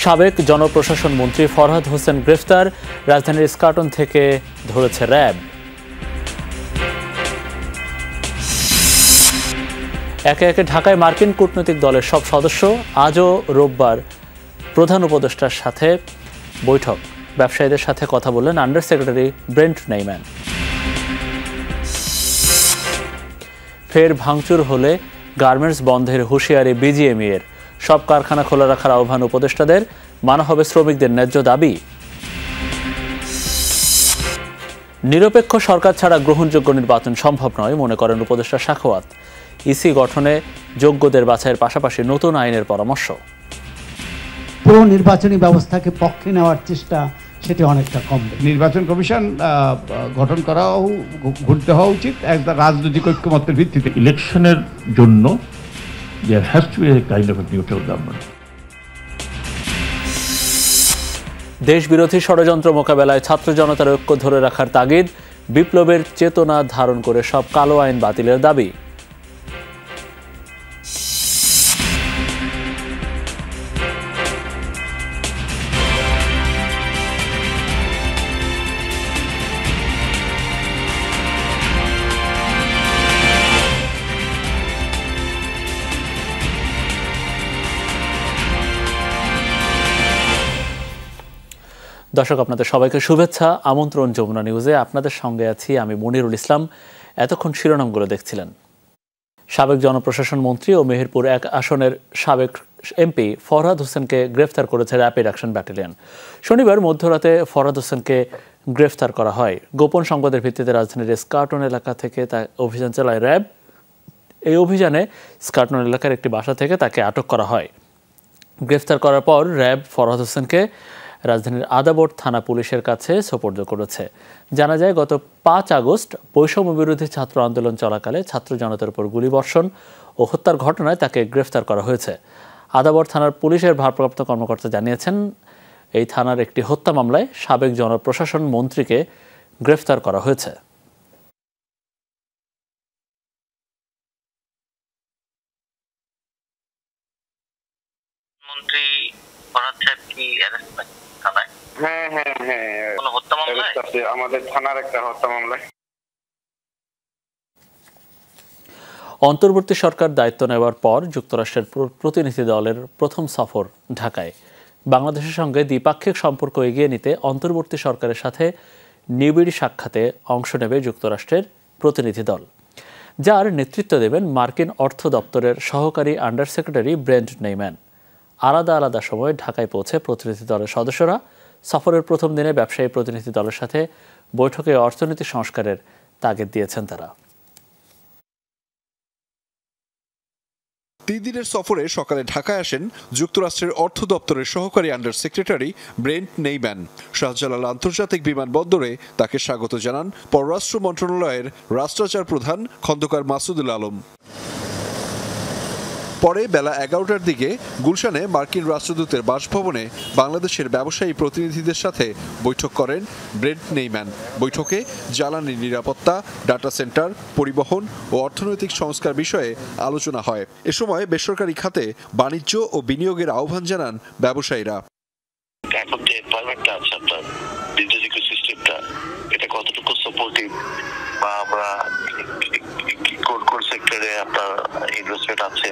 সাবেক জনপ্রশাসন মন্ত্রী ফরহাদ হোসেন গ্রেফতার, রাজধানীর স্কাটন থেকে ধরেছে র্যাব। একে একে ঢাকায় মার্কিন কূটনৈতিক দলের সব সদস্য। আজও রোববার প্রধান উপদেষ্টার সাথে বৈঠক। ব্যবসায়ীদের সাথে কথা বললেন আন্ডার সেক্রেটারি ব্রেন্ট নেইম্যান। ফের ভাঙচুর হলে গার্মেন্টস বন্ধের হুঁশিয়ারি বিজিএমইএর। সব কারখানা খোলা রাখার আহ্বান উপদেষ্টাদের, মানা হবে শ্রমিকদের ন্যায্য দাবি। নিরপেক্ষ সরকার ছাড়া গ্রহণযোগ্য নির্বাচন সম্ভব নয় মনে করেন উপদেষ্টা সাখাওয়াত। ইসি গঠনে যোগ্যদের বাছাইয়ের পাশাপাশি নতুন আইনের পরামর্শ। পুরো নির্বাচনী ব্যবস্থাকে পক্ষে নেওয়ার চেষ্টা সেটি অনেকটা কমবে। নির্বাচন কমিশন গঠন ঘটতে হওয়া উচিত একটা রাজনৈতিক ঐক্যমত্যের ভিত্তিতে। ইলেকশনের জন্য there has to be a kind of a neutral government. দেশবিরোধী ষড়যন্ত্র মোকাবেলায় ছাত্র জনতার ঐক্য ধরে রাখার তাগিদ, বিপ্লবের চেতনা ধারণ করে সব কালো আইন বাতিলের দাবি। দর্শক, আপনাদের সবাইকে শুভেচ্ছা, আমন্ত্রণ যমুনা নিউজে। আপনাদের সঙ্গে আছি আমি মনিরুল ইসলাম। এতক্ষণ শিরোনামগুলো দেখছিলেন। সাবেক জনপ্রশাসন মন্ত্রী ও মেহেরপুর 1 আসনের সাবেক এমপি ফরহাদ হোসেনকে গ্রেফতার করেছে র্যাপিড অ্যাকশন ব্যাটালিয়ন। শনিবার মধ্যরাতে ফরহাদ হোসেনকে গ্রেফতার করা হয়। গোপন সংবাদের ভিত্তিতে রাজধানীর স্কাটন এলাকা থেকে তা অভিযান চালায় র্যাব। এই অভিযানে স্কাটন এলাকার একটি বাসা থেকে তাকে আটক করা হয়। গ্রেফতার করার পর র্যাব ফরহাদ হোসেনকে রাজধানীর আদাবর থানা পুলিশের কাছে সোপর্দ করেছে। জানা যায়, গত 5 আগস্ট বৈষম্য বিরোধী ছাত্র আন্দোলন চলাকালে ছাত্র জনতার উপর গুলিবর্ষণ ও হত্যার ঘটনায় তাকে গ্রেফতার করা হয়েছে। আদাবর থানার পুলিশের ভারপ্রাপ্ত কর্মকর্তা জানিয়েছেন, এই থানার একটি হত্যা মামলায় সাবেক জনপ্রশাসন মন্ত্রীকে গ্রেফতার করা হয়েছে। মন্ত্রী ফরহাদ সাহেব কি অ্যারেস্ট হয় থানায়? হ্যাঁ, কোনো হত্যা মামলায়? আমাদের থানার একটা হত্যা মামলায়। অন্তর্বর্তী সরকার দায়িত্ব নেওয়ার পর যুক্তরাষ্ট্রের প্রতিনিধি দলের প্রথম সফর ঢাকায়। বাংলাদেশের সঙ্গে দ্বিপাক্ষিক সম্পর্ক এগিয়ে নিতে অন্তর্বর্তী সরকারের সাথে নিবিড় সাক্ষাতে অংশ নেবে যুক্তরাষ্ট্রের প্রতিনিধি দল, যার নেতৃত্ব দেবেন মার্কিন অর্থ দপ্তরের সহকারী আন্ডার সেক্রেটারি ব্রেন্ট নেইম্যান। আলাদা আলাদা সময়ে ঢাকায় পৌঁছে প্রতিনিধি দলের সদস্যরা সফরের প্রথম দিনে ব্যবসায়ী প্রতিনিধি দলের সাথে বৈঠকে অর্থনীতি সংস্কারের তাগিদ দিয়েছেন তারা। 3 দিনের সফরে সকালে ঢাকায় আসেন যুক্তরাষ্ট্রের অর্থ দপ্তরের সহকারী আন্ডার সেক্রেটারি ব্রেন্ট নেইম্যান। শাহজালাল আন্তর্জাতিক বিমানবন্দরে তাকে স্বাগত জানান পররাষ্ট্র মন্ত্রণালয়ের রাষ্ট্রাচার প্রধান খন্দকার মাসুদুল আলম। পরে বেলা 11টার দিকে গুলশানে মার্কিন রাষ্ট্রদূতের বাসভবনে বাংলাদেশের ব্যবসায়ী প্রতিনিধিদের সাথে বৈঠক করেন ব্রেন্ট নেইম্যান। বৈঠকে জ্বালানি নিরাপত্তা, ডাটা সেন্টার, পরিবহন ও অর্থনৈতিক সংস্কার বিষয়ে আলোচনা হয়। এ সময় বেসরকারি খাতে বাণিজ্য ও বিনিয়োগের আহ্বান জানান ব্যবসায়ীরা। এখন যে এনভায়রনমেন্টটা আছে আপনার বিজনেস ইকোসিস্টেমটা, এটা কতটুকু সাপোর্টিভ, বা আমরা কোন সেক্টরে আপনার ইনভেস্টমেন্ট আছে,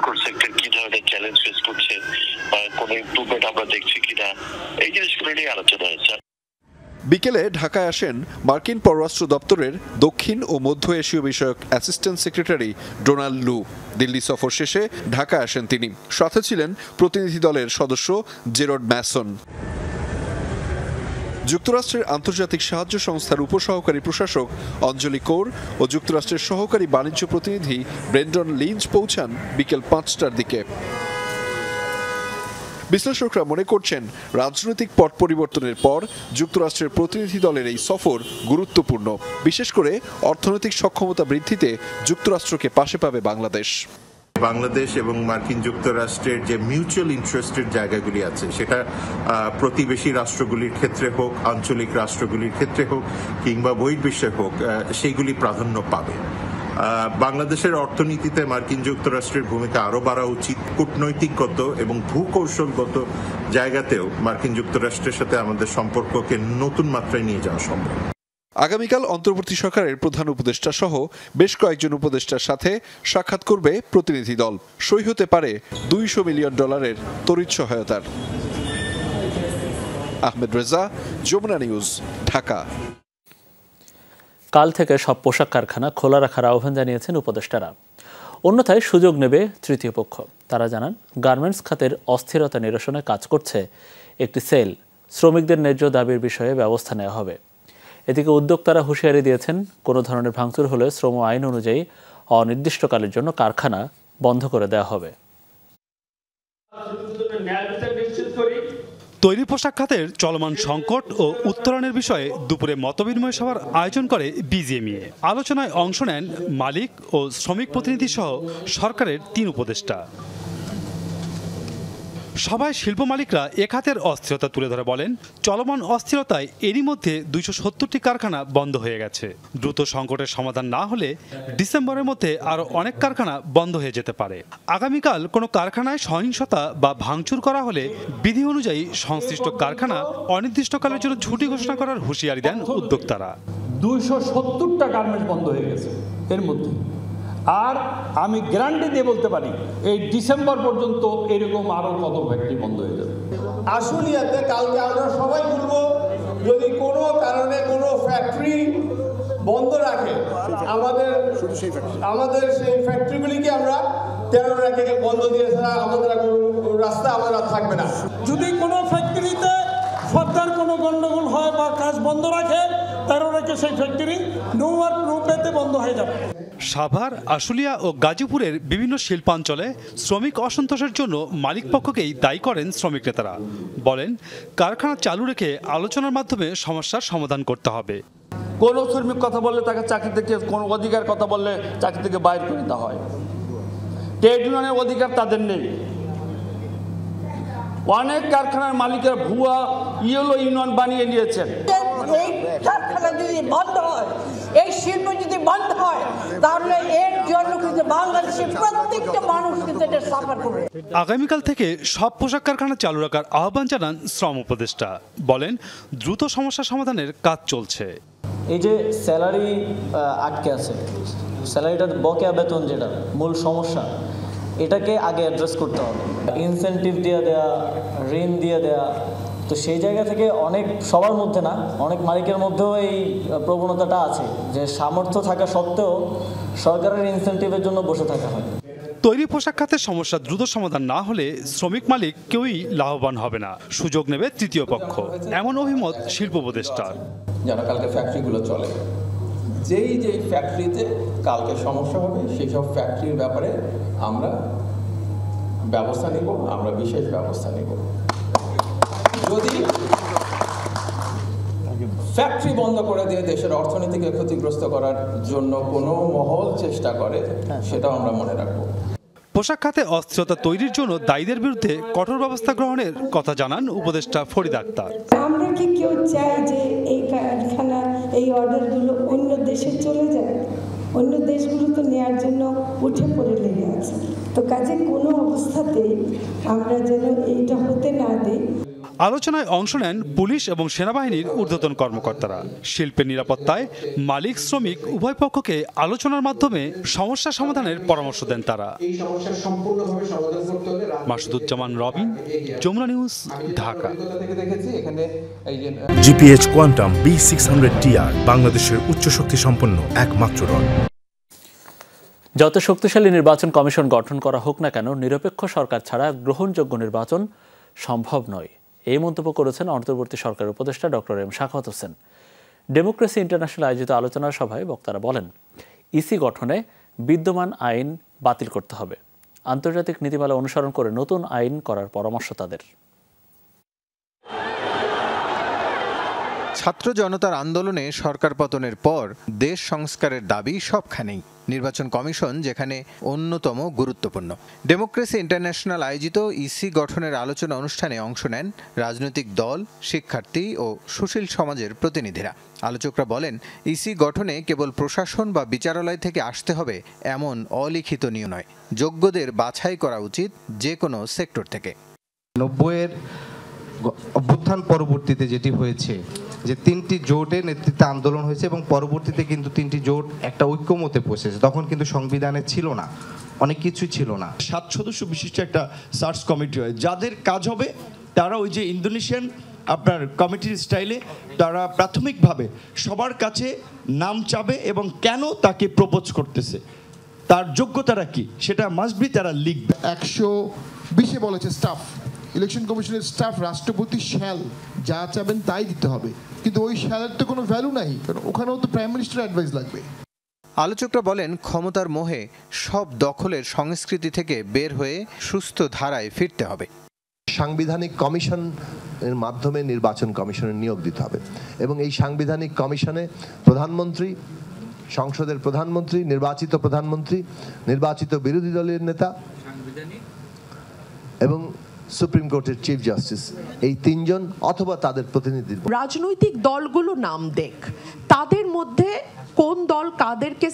কোন সেক্টর কি ধরনের চ্যালেঞ্জ ফেস করছে, বা কোন ইমপ্রুভমেন্ট আমরা দেখছি কিনা, এই জিনিসগুলো নিয়ে আলোচনা হয়েছে। বিকেলে ঢাকায় আসেন মার্কিন পররাষ্ট্র দপ্তরের দক্ষিণ ও মধ্য এশীয় বিষয়ক অ্যাসিস্ট্যান্ট সেক্রেটারি ডোনাল্ড লু। দিল্লি সফর শেষে ঢাকায় আসেন তিনি। সাথে ছিলেন প্রতিনিধি দলের সদস্য জেরড ম্যাসন। যুক্তরাষ্ট্রের আন্তর্জাতিক সাহায্য সংস্থার উপসহকারী প্রশাসক অঞ্জলি কৌর ও যুক্তরাষ্ট্রের সহকারী বাণিজ্য প্রতিনিধি ব্রেন্ডন লিঞ্চ পৌঁছান বিকেল 5টার দিকে। বিশ্লেষকরা মনে করছেন, রাজনৈতিক পট পরিবর্তনের পর যুক্তরাষ্ট্রের প্রতিনিধি দলের এই সফর গুরুত্বপূর্ণ। বিশেষ করে অর্থনৈতিক সক্ষমতা বৃদ্ধিতে যুক্তরাষ্ট্রকে পাশে পাবে বাংলাদেশ। বাংলাদেশ এবং মার্কিন যুক্তরাষ্ট্রের যে মিউচুয়াল ইন্টারেস্টের জায়গাগুলি আছে, সেটা প্রতিবেশী রাষ্ট্রগুলির ক্ষেত্রে হোক, আঞ্চলিক রাষ্ট্রগুলির ক্ষেত্রে হোক, কিংবা বহির্বিশ্বে হোক, সেইগুলি প্রাধান্য পাবে। বাংলাদেশের অর্থনীতিতে মার্কিন যুক্তরাষ্ট্রের ভূমিকা আরো বাড়া উচিত। কূটনৈতিকগত এবং ভূকৌশলগত জায়গাতেও মার্কিন যুক্তরাষ্ট্রের সাথে আমাদের সম্পর্ককে নতুন মাত্রায় নিয়ে যাওয়া সম্ভব। আগামীকাল অন্তর্বর্তী সরকারের প্রধান উপদেষ্টা সহ বেশ কয়েকজন উপদেষ্টার সাথে সাক্ষাৎ করবে প্রতিনিধি দল। সই হতে পারে $200 মিলিয়ন তড়িৎ সহায়তার। আহমেদ রেজা, যমুনা নিউজ, ঢাকা। কাল থেকে সব পোশাক কারখানা খোলা রাখার আহ্বান জানিয়েছেন উপদেষ্টারা। অন্যথায় সুযোগ নেবে তৃতীয় পক্ষ। তারা জানান, গার্মেন্টস খাতের অস্থিরতা নিরসনে কাজ করছে একটি সেল। শ্রমিকদের ন্যায্য দাবির বিষয়ে ব্যবস্থা নেওয়া হবে। এদিকে উদ্যোক্তারা হুঁশিয়ারি দিয়েছেন, কোনো ধরনের ভাঙচুর হলে শ্রম আইন অনুযায়ী অনির্দিষ্টকালের জন্য কারখানা বন্ধ করে দেওয়া হবে। তৈরি পোশাক খাতের চলমান সংকট ও উত্তরণের বিষয়ে দুপুরে মতবিনিময় সভার আয়োজন করে বিজিএমইএ। আলোচনায় অংশ নেন মালিক ও শ্রমিক প্রতিনিধি সহ সরকারের 3 উপদেষ্টা। সভায় শিল্প মালিকরা এ খাতের অস্থিরতা তুলে ধরে বলেন, চলমান অস্থিরতায় এরই মধ্যে 270টি কারখানা বন্ধ হয়ে গেছে। দ্রুত সংকটের সমাধান না হলে ডিসেম্বরের মধ্যে আরও অনেক কারখানা বন্ধ হয়ে যেতে পারে। আগামীকাল কোনো কারখানায় সহিংসতা বা ভাঙচুর করা হলে বিধি অনুযায়ী সংশ্লিষ্ট কারখানা অনির্দিষ্টকালের জন্য ছুটি ঘোষণা করার হুঁশিয়ারি দেন উদ্যোক্তারা। 270টা গার্মেন্টস বন্ধ হয়ে গেছে এর মধ্যে। আর আমি গ্যারান্টি দিয়ে বলতে পারি, এই ডিসেম্বর পর্যন্ত এরকম আরও কত ফ্যাক্টরি বন্ধ হয়ে যাবে। আশুলিয়াতে কালকে আমরা সবাই বলবো, যদি কোনো কারণে কোনো ফ্যাক্টরি বন্ধ রাখে, আমাদের সেই ফ্যাক্টরিগুলিকে আমরা 13 রেখে বন্ধ দিয়ে ছাড়া আমাদের রাস্তা আমাদের থাকবে না। যদি কোনো ফ্যাক্টরিতে সরকার কোনো গণ্ডগোল হয় বা কাজ বন্ধ রাখে, 13 রেখে সেই ফ্যাক্টরি নো ওয়ার্ক নো পেতে বন্ধ হয়ে যাবে। সাভার, আশুলিয়া ও গাজীপুরের বিভিন্ন শিল্পাঞ্চলে শ্রমিক অসন্তোষের জন্য মালিকপক্ষকেই দায়ী করেন শ্রমিক নেতারা। বলেন, কারখানা চালু রেখে আলোচনার মাধ্যমে সমস্যার সমাধান করতে হবে। কোনো শ্রমিক কথা বললে তাকে চাকরি থেকে, কোনো অধিকার কথা বললে চাকরি থেকে বাইর করে দেওয়া হয়। ট্রেড ইউনিয়নের অধিকার তাদের নেই। অনেক কারখানার মালিকের ভুয়া ইয়েলো ইউনিয়ন বানিয়ে নিয়েছেন। এই কারখানা যদি বন্ধ হয়, এই শিল্প যদি বন্ধ হয়, তাহলে এর জন্য কিন্তু বাংলাদেশের প্রত্যেকটা মানুষ কিন্তু এটা সাফার করবে। আগামীকাল থেকে সব পোশাক কারখানা চালু রাখার আহ্বান জানান শ্রম উপদেষ্টা। বলেন, দ্রুত সমস্যা সমাধানের কাজ চলছে। এই যে স্যালারি আটকে আছে, স্যালারিটার বকেয়া বেতন যেটা মূল সমস্যা, এটাকে আগে অ্যাড্রেস করতে হবে। ইনসেন্টিভ দিয়ে দেয়া, ঋণ দিয়ে দেয়া, তো সেই জায়গা থেকে অনেক, সবার মধ্যে না, অনেক মালিকের মধ্যেও এই প্রবণতাটা আছে যে সামর্থ্য থাকা সত্ত্বেও সরকারের ইনসেন্টিভের জন্য বসে থাকা হয়। তৈরি পোশাক খাতের সমস্যা দ্রুত সমাধান না হলে শ্রমিক মালিক কেউই লাভবান হবে না, সুযোগ নেবে তৃতীয় পক্ষ, এমন অভিমত শিল্প উপদেষ্টার। যারা কালকে ফ্যাক্টরিগুলো চলে, যেই ফ্যাক্টরিতে কালকে সমস্যা হবে, সেই সব ফ্যাক্টরির ব্যাপারে আমরা ব্যবস্থা নিব, আমরা বিশেষ ব্যবস্থা নিব। যদি ফ্যাক্টরি বন্ধ করে দিয়ে দেশের অর্থনীতিকে ক্ষতিগ্রস্ত করার জন্য কোনো মহল চেষ্টা করে, সেটাও আমরা মনে রাখবো। পোশাক খাতে অস্থিরতা তৈরির জন্য দায়ীদের বিরুদ্ধে কঠোর ব্যবস্থা গ্রহণের কথা জানান উপদেষ্টা ফরিদ আক্তার। আমরা কি কেউ চাই যে এই কারখানা, এই অর্ডারগুলো অন্য দেশে চলে যায়? অন্য দেশগুলো তো নেওয়ার জন্য উঠে পড়ে লেগে আছে। তো কাজে কোনো অবস্থাতেই আমরা যেন এইটা হতে না দিই। আলোচনায় অংশ নেন পুলিশ এবং সেনাবাহিনীর ঊর্ধ্বতন কর্মকর্তারা। শিল্পের নিরাপত্তায় মালিক শ্রমিক উভয় পক্ষকে আলোচনার মাধ্যমে সমস্যা সমাধানের পরামর্শ দেন তারা। Masuduzzaman Robin, Jamuna News, Dhaka. GPH quantum B600TR বাংলাদেশের উচ্চ শক্তি সম্পন্ন একমাত্র রড। যত শক্তিশালী নির্বাচন কমিশন গঠন করা হোক না কেন, নিরপেক্ষ সরকার ছাড়া গ্রহণযোগ্য নির্বাচন সম্ভব নয়, এই মন্তব্য করেছেন অন্তর্বর্তী সরকারের উপদেষ্টা doctor M Sakhawat Hossain. Democracy International আয়োজিত আলোচনা সভায় বক্তারা বলেন, ইসি গঠনে বিদ্যমান আইন বাতিল করতে হবে, আন্তর্জাতিক নীতিমালা অনুসরণ করে নতুন আইন করার পরামর্শ তাদের। ছাত্র জনতার আন্দোলনে সরকার পতনের পর দেশ সংস্কারের দাবি সবখানেই। নির্বাচন কমিশন যেখানে অন্যতম গুরুত্বপূর্ণ। ডেমোক্রেসি ইন্টারন্যাশনাল আয়োজিত ইসি গঠনের আলোচনা অনুষ্ঠানে অংশ নেন রাজনৈতিক দল, শিক্ষার্থী ও সুশীল সমাজের প্রতিনিধিরা। আলোচকরা বলেন, ইসি গঠনে কেবল প্রশাসন বা বিচারালয় থেকে আসতে হবে এমন অলিখিত নিয়ম নয়, যোগ্যদের বাছাই করা উচিত যে কোনো সেক্টর থেকে। 90-এর অভ্যুত্থান পরবর্তীতে যেটি হয়েছে যে 3টি জোটের নেতৃত্বে আন্দোলন হয়েছে এবং পরবর্তীতে কিন্তু 3টি জোট একটা ঐক্যমতে পৌঁছেছে। তখন কিন্তু সংবিধানে ছিল না, অনেক কিছু ছিল না। 7 সদস্য বিশিষ্ট একটা সার্চ কমিটি হয়, যাদের কাজ হবে তারা ওই যে ইন্দোনেশিয়ান আপনার কমিটির স্টাইলে তারা প্রাথমিকভাবে সবার কাছে নাম চাবে এবং কেন তাকে প্রপোজ করতেছে, তার যোগ্যতাটা কি সেটা মাস্ট বি তারা লিখবে। 120-এ বলেছে স্টাফ, ইলেকশন কমিশনের স্টাফ রাষ্ট্রপতি শ্যাল যা চাবেন তাই দিতে হবে, কিন্তু ওই শ্যালের তো কোনো ভ্যালু নাই, কারণ ওখানেও তো প্রাইম মিনিস্টার অ্যাডভাইস লাগবে। আলোচকরা বলেন, ক্ষমতার মোহে সব দখলের সংস্কৃতি থেকে বের হয়ে সুস্থ ধারায় ফিরতে হবে। সাংবিধানিক কমিশনের মাধ্যমে নির্বাচন কমিশনের নিয়োগ দিতে হবে এবং এই সাংবিধানিক কমিশনে প্রধানমন্ত্রী, সংসদের প্রধানমন্ত্রী, নির্বাচিত বিরোধী দলের নেতা এবং সুপ্রিম কোর্টের চিফ জাস্টিস, এই 3 জন অথবা তাদের প্রতিনিধি। রাজনৈতিক দলগুলো নাম দেখ, তাদের মধ্যে কোন দল কাদেরকে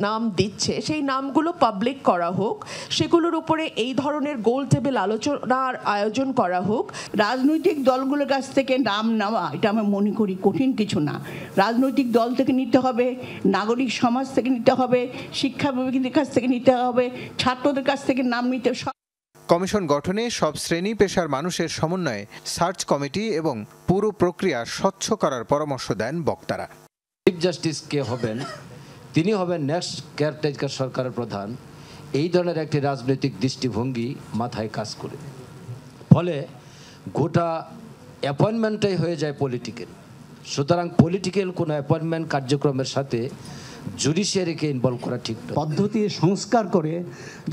নাম দিচ্ছে সেই নামগুলো পাবলিক করা হোক, সেগুলোর উপরে এই ধরনের গোল টেবিল আলোচনার আয়োজন করা হোক। রাজনৈতিক দলগুলোর কাছ থেকে নাম নেওয়া এটা আমি মনে করি কঠিন কিছু না। রাজনৈতিক দল থেকে নিতে হবে, নাগরিক সমাজ থেকে নিতে হবে, শিক্ষা বিভাগের কাছ থেকে নিতে হবে, ছাত্রদের কাছ থেকে নাম নিতে। কমিশন গঠনে সব শ্রেণী পেশার মানুষের সমন্বয়ে সার্চ কমিটি এবং পুরো প্রক্রিয়া স্বচ্ছ করার পরামর্শ দেন বক্তারা। চিফ জাস্টিস কে হবেন, তিনি হবেন নেক্সট কেয়ারটেকার সরকারের প্রধান, এই ধরনের একটি রাজনৈতিক দৃষ্টিভঙ্গি মাথায় কাজ করে, ফলে গোটা অ্যাপয়েন্টমেন্টটাই হয়ে যায় পলিটিক্যাল। সুতরাং পলিটিক্যাল কোনো অ্যাপয়েন্টমেন্ট কার্যক্রমের সাথে জুডিশিয়ারিকে ইনভলভ করা ঠিক নয়। পদ্ধতি সংস্কার করে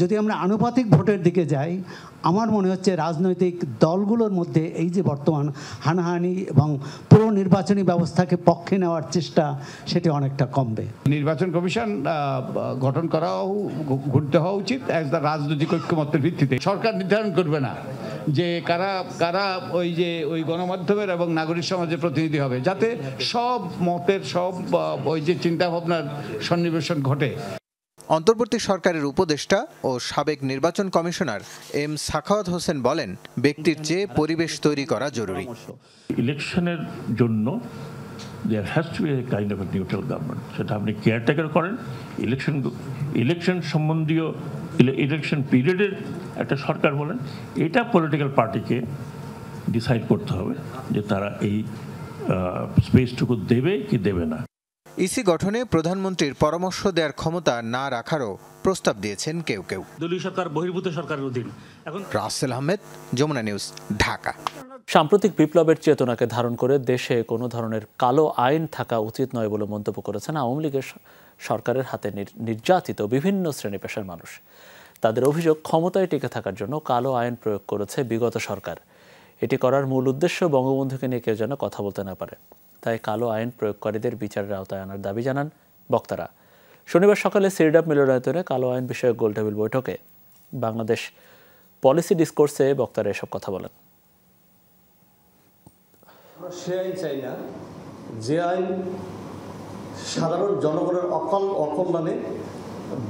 যদি আমরা আনুপাতিক ভোটের দিকে যাই, আমার মনে হচ্ছে রাজনৈতিক দলগুলোর মধ্যে এই যে বর্তমান হানাহানি এবং পুরো নির্বাচনী ব্যবস্থাকে পক্ষে নেওয়ার চেষ্টা, সেটি অনেকটা কমবে। নির্বাচন কমিশন গঠন ঘটতে হওয়া উচিত একটা রাজনৈতিক ঐক্যমত্যের ভিত্তিতে। সরকার নির্ধারণ করবে না যে কারা ওই গণমাধ্যমের এবং নাগরিক সমাজের প্রতিনিধি হবে, যাতে সব মতের সব ওই যে চিন্তা ভাবনার সন্নিবেশন ঘটে। অন্তর্বর্তী সরকারের উপদেষ্টা ও সাবেক নির্বাচন কমিশনার এম সাখাওয়াত হোসেন বলেন, ব্যক্তির চেয়ে পরিবেশ তৈরি করা জরুরি। ইলেকশনের জন্য there has to be a kind of a neutral government. সেটা আপনি কেয়ারটেকার করেন, ইলেকশন সম্বন্ধীয় ইলেকশন পিরিয়ডের একটা সরকার বলেন, এটা পলিটিক্যাল পার্টিকে ডিসাইড করতে হবে যে তারা এই স্পেসটুকু দেবে কি দেবে না। ইসি গঠনে প্রধানমন্ত্রীর পরামর্শ দেওয়ার ক্ষমতা না রাখারও প্রস্তাব দিয়েছেন কেউ কেউ। দলীয় সরকার বহির্ভূত সরকারের অধীন। এখন রাসেল আহমেদ, যমুনা নিউজ, ঢাকা। সাম্প্রতিক বিপ্লবের চেতনাকে ধারণ করে দেশে কোনো ধরনের কালো আইন থাকা উচিত নয় বলে মন্তব্য করেছেন আওয়ামী লীগের সরকারের হাতে নির্যাতিত বিভিন্ন শ্রেণী পেশার মানুষ। তাদের অভিযোগ, ক্ষমতায় টিকে থাকার জন্য কালো আইন প্রয়োগ করেছে বিগত সরকার। এটি করার মূল উদ্দেশ্য বঙ্গবন্ধুকে নিয়ে কেউ যেন কথা বলতে না পারে। তাই কালো আইন প্রয়োগকারীদের বিচারের আওতায় আনার দাবি জানান বক্তারা। শনিবার সকালে সিরডাপ মিলনায়তনে কালো আইন বিষয়ক গোলটেবিল বৈঠকে বাংলাদেশ পলিসি ডিসকোর্সে বক্তারা এসব কথা বলেন। আমরা সে আইন চাই না যে আইন সাধারণ জনগণের অকল্যাণে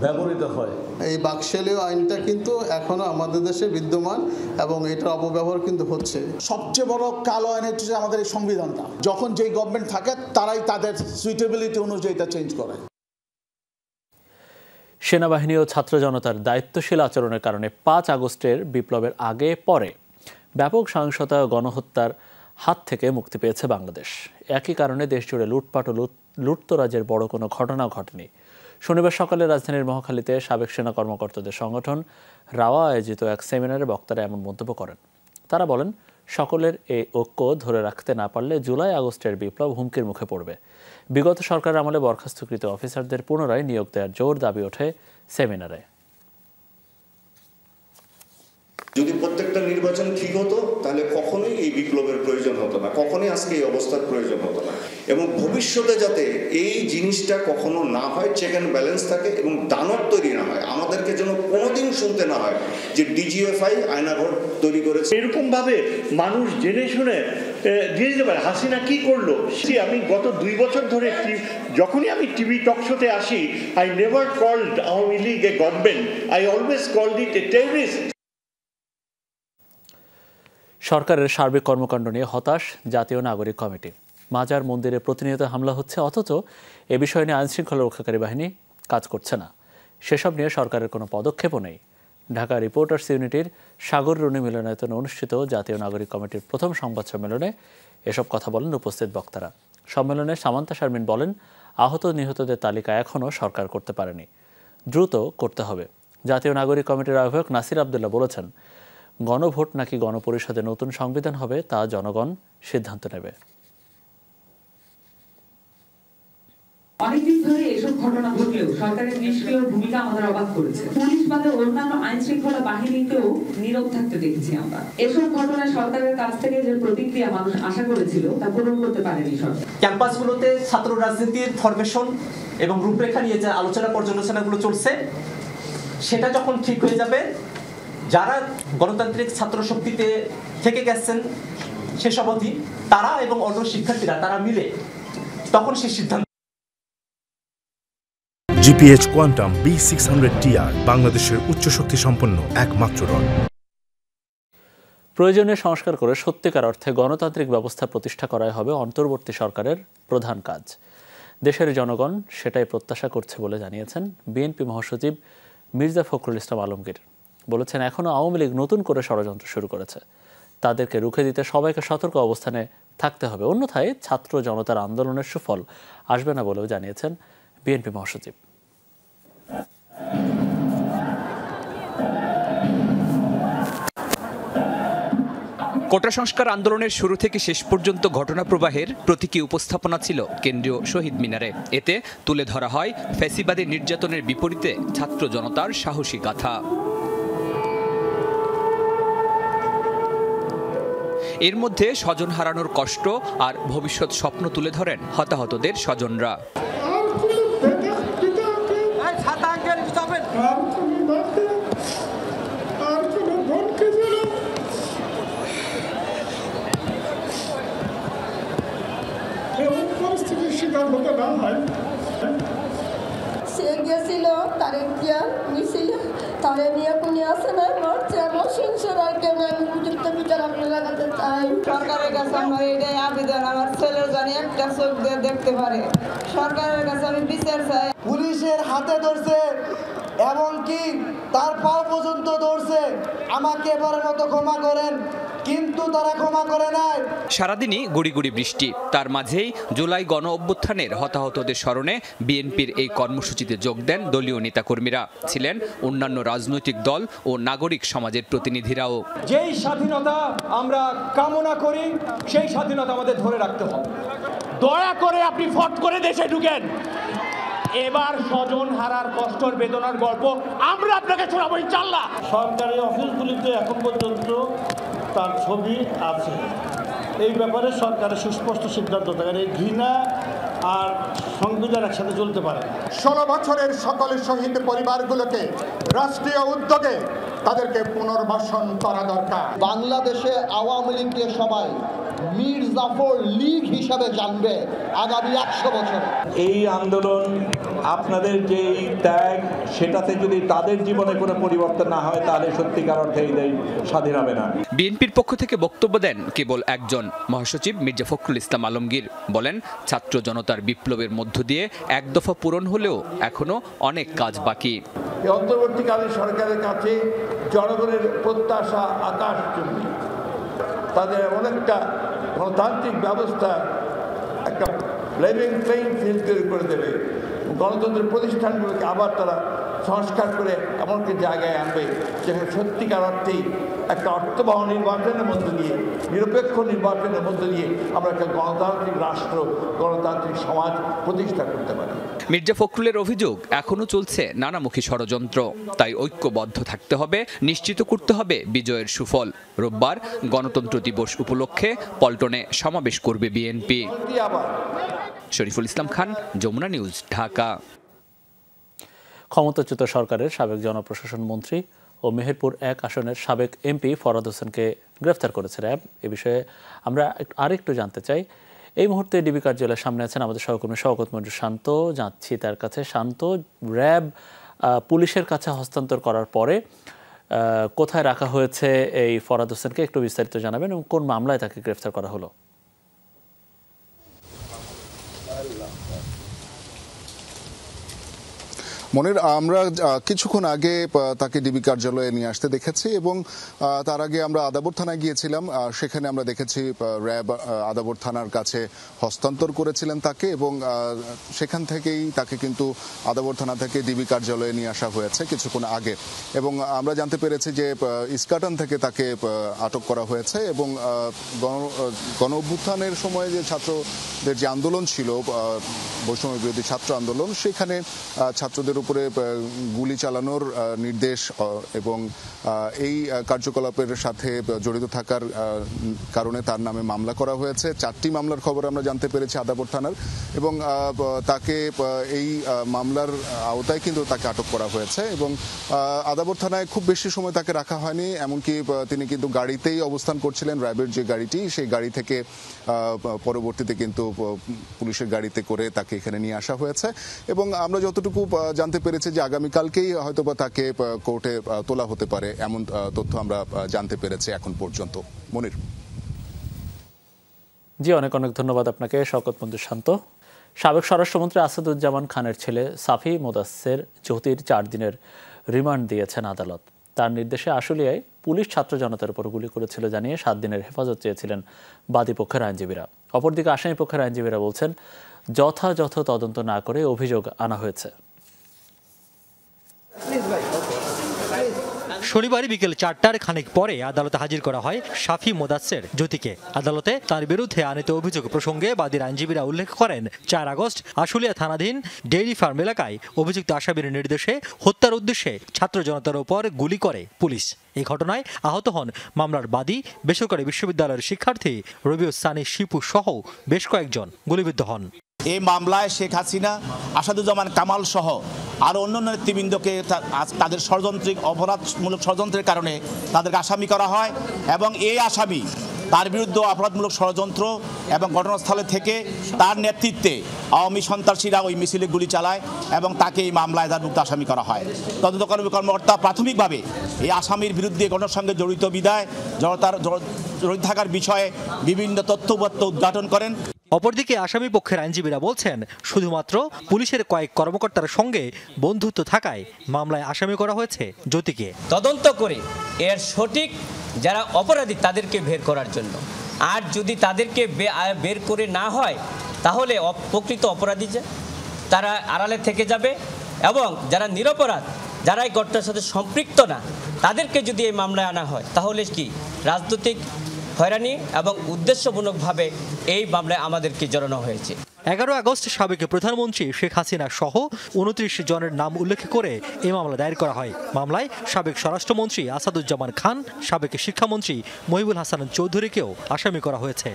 ব্যবহৃত হয়। এই বাকশালীয় আইনটা কিন্তু এখনো আমাদের দেশে বিদ্যমান এবং এটার অপব্যবহার কিন্তু হচ্ছে। সবচেয়ে বড় কালো আইন হচ্ছে আমাদের এই সংবিধানটা। যখন যেই গভর্নমেন্ট থাকে তারাই তাদের সুইটেবিলিটি অনুযায়ী এটা চেঞ্জ করে। সেনাবাহিনী ও ছাত্র জনতার দায়িত্বশীল আচরণের কারণে 5 আগস্টের বিপ্লবের আগে পরে ব্যাপক সহিংসতা ও গণহত্যার হাত থেকে মুক্তি পেয়েছে বাংলাদেশ। একই কারণে দেশজুড়ে লুটপাট ও লুটতরাজের বড় কোনো ঘটনাও ঘটেনি। শনিবার সকালে রাজধানীর মহাখালীতে সাবেক সেনা কর্মকর্তাদের সংগঠন রাওয়া আয়োজিত এক সেমিনারে বক্তারা এমন মন্তব্য করেন। তারা বলেন, সকলের এই ঐক্য ধরে রাখতে না পারলে জুলাই আগস্টের বিপ্লব হুমকির মুখে পড়বে। বিগত সরকার আমলে বরখাস্তকৃত অফিসারদের পুনরায় নিয়োগ দেওয়ার জোর দাবি ওঠে সেমিনারে। যদি প্রত্যেকটা নির্বাচন ঠিক হতো তাহলে কখনোই এই বিপ্লবের প্রয়োজন হতো না, কখনোই আজকে এই অবস্থার প্রয়োজন হতো না। এবং ভবিষ্যতে যাতে এই জিনিসটা কখনো না হয়, চেক অ্যান্ড ব্যালেন্স থাকে এবং দানব তৈরি না হয়, আমাদেরকে যেন কোনোদিন শুনতে না হয় যে ডিজিএফআই আয়নাঘর তৈরি করেছে। এরকমভাবে মানুষ জেনে শুনে দিয়ে দিতে পারে হাসিনা কি করলো। আমি গত 2 বছর ধরে যখনই আমি টিভি টক শোতে আসি, I never called Awami League a government, I always called it a terrorist. সরকারের সার্বিক কর্মকাণ্ড নিয়ে হতাশ জাতীয় নাগরিক কমিটি। মাজার মন্দিরে প্রতিনিয়ত হামলা হচ্ছে, অথচ এ বিষয় নিয়ে আইনশৃঙ্খলা রক্ষাকারী বাহিনী কাজ করছে না। সেসব নিয়ে সরকারের কোনো পদক্ষেপও নেই। ঢাকা রিপোর্টার্স ইউনিটির সাগর রুনি মিলনায়তনে অনুষ্ঠিত জাতীয় নাগরিক কমিটির প্রথম সংবাদ সম্মেলনে এসব কথা বলেন উপস্থিত বক্তারা। সম্মেলনে সামান্তা শারমিন বলেন, আহত নিহতদের তালিকা এখনও সরকার করতে পারেনি, দ্রুত করতে হবে। জাতীয় নাগরিক কমিটির আহ্বায়ক নাসির আব্দুল্লাহ বলেছেন, গণভোট নাকি গণপরিষদে নতুন সংবিধান হবে তা জনগণ সিদ্ধান্ত নেবে। অনেকদিন ধরে এসব ঘটনা ঘটলেও সরকারের নিষ্ক্রিয় ভূমিকা আমাদের অবাক করেছে। পুলিশ বাদে অন্যান্য আইন শৃঙ্খলা বাহিনীকেও নীরব থাকতে দেখেছি আমরা। এসব ঘটনায় সরকারের কাছ থেকে যে প্রতিক্রিয়া মানুষ আশা করেছিল তা পূরণ করতে পারেনি সরকার। ক্যাম্পাসগুলোতে ছাত্র রাজনীতির ফরমেশন এবং রূপরেখা নিয়ে যে আলোচনা পর্যালোচনাগুলো চলছে, সেটা যখন ঠিক হয়ে যাবে, যারা গণতান্ত্রিক ছাত্র শক্তিতে থেকে গেছেন সেসব অবধি তারা এবং অন্য শিক্ষার্থীরা তারা মিলে তখন সে সিদ্ধান্ত। জিপিএইচ কোয়ান্টাম B600TR বাংলাদেশের উচ্চ শক্তি সম্পন্ন একমাত্র রড। প্রয়োজনীয় সংস্কার করে সত্যিকার অর্থে গণতান্ত্রিক ব্যবস্থা প্রতিষ্ঠা করাই হবে অন্তর্বর্তী সরকারের প্রধান কাজ। দেশের জনগণ সেটাই প্রত্যাশা করছে বলে জানিয়েছেন বিএনপি মহাসচিব মির্জা ফখরুল ইসলাম আলমগীর। বলেছেন, এখনও আওয়ামী লীগ নতুন করে ষড়যন্ত্র শুরু করেছে, তাদেরকে রুখে দিতে সবাইকে সতর্ক অবস্থানে থাকতে হবে, অন্যথায় ছাত্র জনতার আন্দোলনের সুফল আসবে না বলেও জানিয়েছেন বিএনপি মহাসচিব। কোটা সংস্কার আন্দোলনের শুরু থেকে শেষ পর্যন্ত ঘটনা প্রবাহের প্রতীকী উপস্থাপনা ছিল কেন্দ্রীয় শহীদ মিনারে। এতে তুলে ধরা হয় ফ্যাসিবাদী নির্যাতনের বিপরীতে ছাত্র জনতার সাহসী গাথা। এর মধ্যে স্বজন হারানোর কষ্ট আর ভবিষ্যৎ স্বপ্ন তুলে ধরেন হতাহতদের স্বজনরা। সে গেছিল তার মিছিলে, তারে নিয়ে কোন আসে না মরছে নরসিংহরায়কে আমি উপযুক্ত বিচার আপনি লাগাতে চাই। সরকারের কাছে আমার এটাই আবেদন, আমার ছেলের জানি একটা চোখ দিয়ে দেখতে পারে। সরকারের কাছে আমি বিচার চাই। পুলিশের হাতে ধরছে, এমনকি তার পাও পর্যন্ত ধরছে। আমাকে এবারের মতো ক্ষমা করেন, কিন্তু তারা ক্ষমা করে নাই। সারাদিনই গুড়ি গুড়ি বৃষ্টি, তার মাঝেই জুলাই গণ অভ্যুত্থানের হতাহতদের স্মরণে বিএনপির এই কর্মসূচিতে যোগ দেন দলীয় নেতাকর্মীরা। ছিলেন অন্যান্য রাজনৈতিক দল ও নাগরিক সমাজের প্রতিনিধিরাও। যেই স্বাধীনতা আমরা কামনা করি সেই স্বাধীনতা আমাদের ধরে রাখতে হবে। দয়া করে আপনি ফট করে দেশে ঢুকেন। এবার স্বজন হারার কষ্টর বেদনার গল্প আমরা আপনাকে শোনাবো ইনশাআল্লাহ। সরকারি অফিসগুলিতে এখন পর্যন্ত তার ছবি আছে, এই ব্যাপারে সরকারের সুস্পষ্ট সিদ্ধান্ত থাকে। এই ঘৃণা আর সংবিধান একসাথে চলতে পারে। 16 বছরের সকলের শহীদ পরিবারগুলোকে রাষ্ট্রীয় উদ্যোগে তাদেরকে পুনর্বাসন করা দরকার। বাংলাদেশে আওয়ামী লীগকে সবাই মীর জাফর লীগ হিসাবে জানবে আগামী 100 বছর। এই আন্দোলন, আপনাদের যে ত্যাগ, সেটাতে যদি তাদের জীবনে কোনো পরিবর্তন না হয় তাহলে সত্যিকার অর্থে এই দেশ স্বাধীন হবে না। বিএনপির পক্ষ থেকে বক্তব্য দেন কেবল একজন, মহাসচিব মির্জা ফখরুল ইসলাম আলমগীর। বলেন, ছাত্র জনতার বিপ্লবের মধ্য দিয়ে এক দফা পূরণ হলেও এখনো অনেক কাজ বাকি। এই অন্তর্বর্তীকালীন সরকারের কাছে জনগণের প্রত্যাশা আকাশচুম্বী। তাদের এমন একটা গণতান্ত্রিক ব্যবস্থা, একটা লেভেল প্লেইং ফিল্ড তৈরি করে দেবে, গণতন্ত্রের প্রতিষ্ঠানগুলোকে আবার তারা সংস্কার করে এমন একটি জায়গায় আনবে যেখানে সত্যিকার অর্থেই একটা অর্থবহ নির্বাচনের মধ্য দিয়ে, নিরপেক্ষ নির্বাচনের মধ্য দিয়ে আমরা একটা গণতান্ত্রিক রাষ্ট্র, গণতান্ত্রিক সমাজ প্রতিষ্ঠা করতে পারি। মির্জা ফখরুলের অভিযোগ, এখনো চলছে নানামুখী ষড়যন্ত্র, তাই ঐক্যবদ্ধ থাকতে হবে, নিশ্চিত করতে হবে বিজয়ের সুফল। রোববার গণতন্ত্র দিবস উপলক্ষে পল্টনে সমাবেশ করবে বিএনপি। শরীফুল ইসলাম খান, যমুনা নিউজ, ঢাকা। ক্ষমতাচ্যুত সরকারের সাবেক জনপ্রশাসন মন্ত্রী ও মেহেরপুর 1 আসনের সাবেক এমপি ফরহাদ হোসেনকে গ্রেফতার করেছে র্যাব। এ বিষয়ে আমরা আরেকটু জানতে চাই। এই মুহূর্তে ডিবি কার্যালয়ের সামনে আছেন আমাদের সহকর্মী শওকত মঞ্জুর শান্ত। যাচ্ছি তার কাছে। শান্ত, র্যাব পুলিশের কাছে হস্তান্তর করার পরে কোথায় রাখা হয়েছে এই ফরহাদ হোসেনকে, একটু বিস্তারিত জানাবেন এবং কোন মামলায় তাকে গ্রেফতার করা হলো? মনির, আমরা কিছুক্ষণ আগে তাকে ডিবি কার্যালয়ে নিয়ে আসতে দেখেছি এবং তার আগে আমরা আদাবর থানায় গিয়েছিলাম। সেখানে আমরা দেখেছি র্যাব আদাবর থানার কাছে হস্তান্তর করেছিলেন তাকে এবং সেখান থেকেই তাকে কিন্তু আদাবর থানা থেকে ডিবি কার্যালয়ে নিয়ে আসা হয়েছে কিছুক্ষণ আগে। এবং আমরা জানতে পেরেছি যে ইস্কাটন থেকে তাকে আটক করা হয়েছে এবং গণ অভ্যুত্থানের সময় যে ছাত্রদের যে আন্দোলন ছিল, বৈষম্য বিরোধী ছাত্র আন্দোলন, সেখানে ছাত্রদের উপরে গুলি চালানোর নির্দেশ এবং এই কার্যকলাপের সাথে জড়িত থাকার কারণে তার নামে মামলা করা হয়েছে। 4টি মামলার খবর আমরা জানতে পেরেছি আদাবর থানার এবং তাকে এই মামলার আওতায় কিন্তু তাকে আটক করা হয়েছে এবং আদাবর থানায় খুব বেশি সময় তাকে রাখা হয়নি। এমনকি তিনি কিন্তু গাড়িতেই অবস্থান করছিলেন, র্যাবের যে গাড়িটি, সেই গাড়ি থেকে পরবর্তীতে কিন্তু পুলিশের গাড়িতে করে তাকে এখানে নিয়ে আসা হয়েছে এবং আমরা যতটুকু জানতে পেরেছি যে আগামীকালকেই হয়তোবা তাকে কোর্টে তোলা হতে পারে, এমন তথ্য আমরা জানতে পেরেছি এখন পর্যন্ত। মনির। জি, অনেক অনেক ধন্যবাদ আপনাকে শওকত মঞ্জুর শান্ত। সাবেক স্বরাষ্ট্রমন্ত্রী আসাদুজ্জামান খানের ছেলে সাফি মোদাসের জ্যোতির 4 দিনের রিমান্ড দিয়েছেন আদালত। তার নির্দেশে আশুলিয়ায় পুলিশ ছাত্র জনতার উপর গুলি করেছিল জানিয়ে 7 দিনের হেফাজত চেয়েছিলেন বাদীপক্ষের আইনজীবীরা। অপরদিকে আসামিপক্ষের আইনজীবীরা বলছেন যথাযথ তদন্ত না করে অভিযোগ আনা হয়েছে। শনিবার বিকেল 4টার খানিক পরে আদালতে হাজির করা হয় সাফি মোদাসের জ্যোতিকে। আদালতে তার বিরুদ্ধে আনিত অভিযোগ প্রসঙ্গে বাদীর আইনজীবীরা উল্লেখ করেন 4 আগস্ট আশুলিয়া থানাধীন ডেইরি ফার্ম এলাকায় অভিযুক্ত আসামির নির্দেশে হত্যার উদ্দেশ্যে ছাত্র জনতার উপর গুলি করে পুলিশ। এই ঘটনায় আহত হন মামলার বাদী বেসরকারি বিশ্ববিদ্যালয়ের শিক্ষার্থী রবিউস সানি শিপু সহ বেশ কয়েকজন গুলিবিদ্ধ হন। এই মামলায় শেখ হাসিনা, আসাদুজ্জামান কামাল সহ আরও অন্যান্য নেতৃবৃন্দকে তাদের ষড়যন্ত্রিক অপরাধমূলক ষড়যন্ত্রের কারণে তাদেরকে আসামি করা হয় এবং এই আসামি তার বিরুদ্ধে অপরাধমূলক ষড়যন্ত্র এবং ঘটনাস্থলে থেকে তার নেতৃত্বে আওয়ামী সন্ত্রাসীরা ওই মিছিলে গুলি চালায় এবং তাকে এই মামলায় তারমুক্ত আসামি করা হয়। তদন্তকর্মী কর্মকর্তা প্রাথমিকভাবে এই আসামির বিরুদ্ধে ঘটনার সঙ্গে জড়িত বিদায় জড়িত থাকার বিষয়ে বিভিন্ন তথ্যপত্র উদ্ঘাটন করেন। অপরদিকে আসামি পক্ষের আইনজীবীরা বলছেন শুধুমাত্র পুলিশের কয়েক কর্মকর্তার সঙ্গে বন্ধুত্ব থাকায় মামলায় আসামি করা হয়েছে জ্যোতিকে। তদন্ত করে এর সঠিক যারা অপরাধী তাদেরকে বের করার জন্য, আর যদি তাদেরকে বের করে না হয় তাহলে প্রকৃত অপরাধী তারা আড়ালে থেকে যাবে এবং যারা নিরপরাধ, যারা এই ঘটনার সাথে সম্পৃক্ত না, তাদেরকে যদি এই মামলায় আনা হয় তাহলে কি রাজনৈতিক হয়রানি এবং উদ্দেশ্যমূলকভাবে এই মামলায় আমাদেরকে জড়ানো হয়েছে। 11 আগস্ট সাবেক প্রধানমন্ত্রী শেখ হাসিনা সহ 29 জনের নাম উল্লেখ করে এই মামলা দায়ের করা হয়। মামলায় সাবেক স্বরাষ্ট্রমন্ত্রী আসাদুজ্জামান খান, সাবেক শিক্ষামন্ত্রী মহিবুল হাসান চৌধুরীকেও আসামি করা হয়েছে।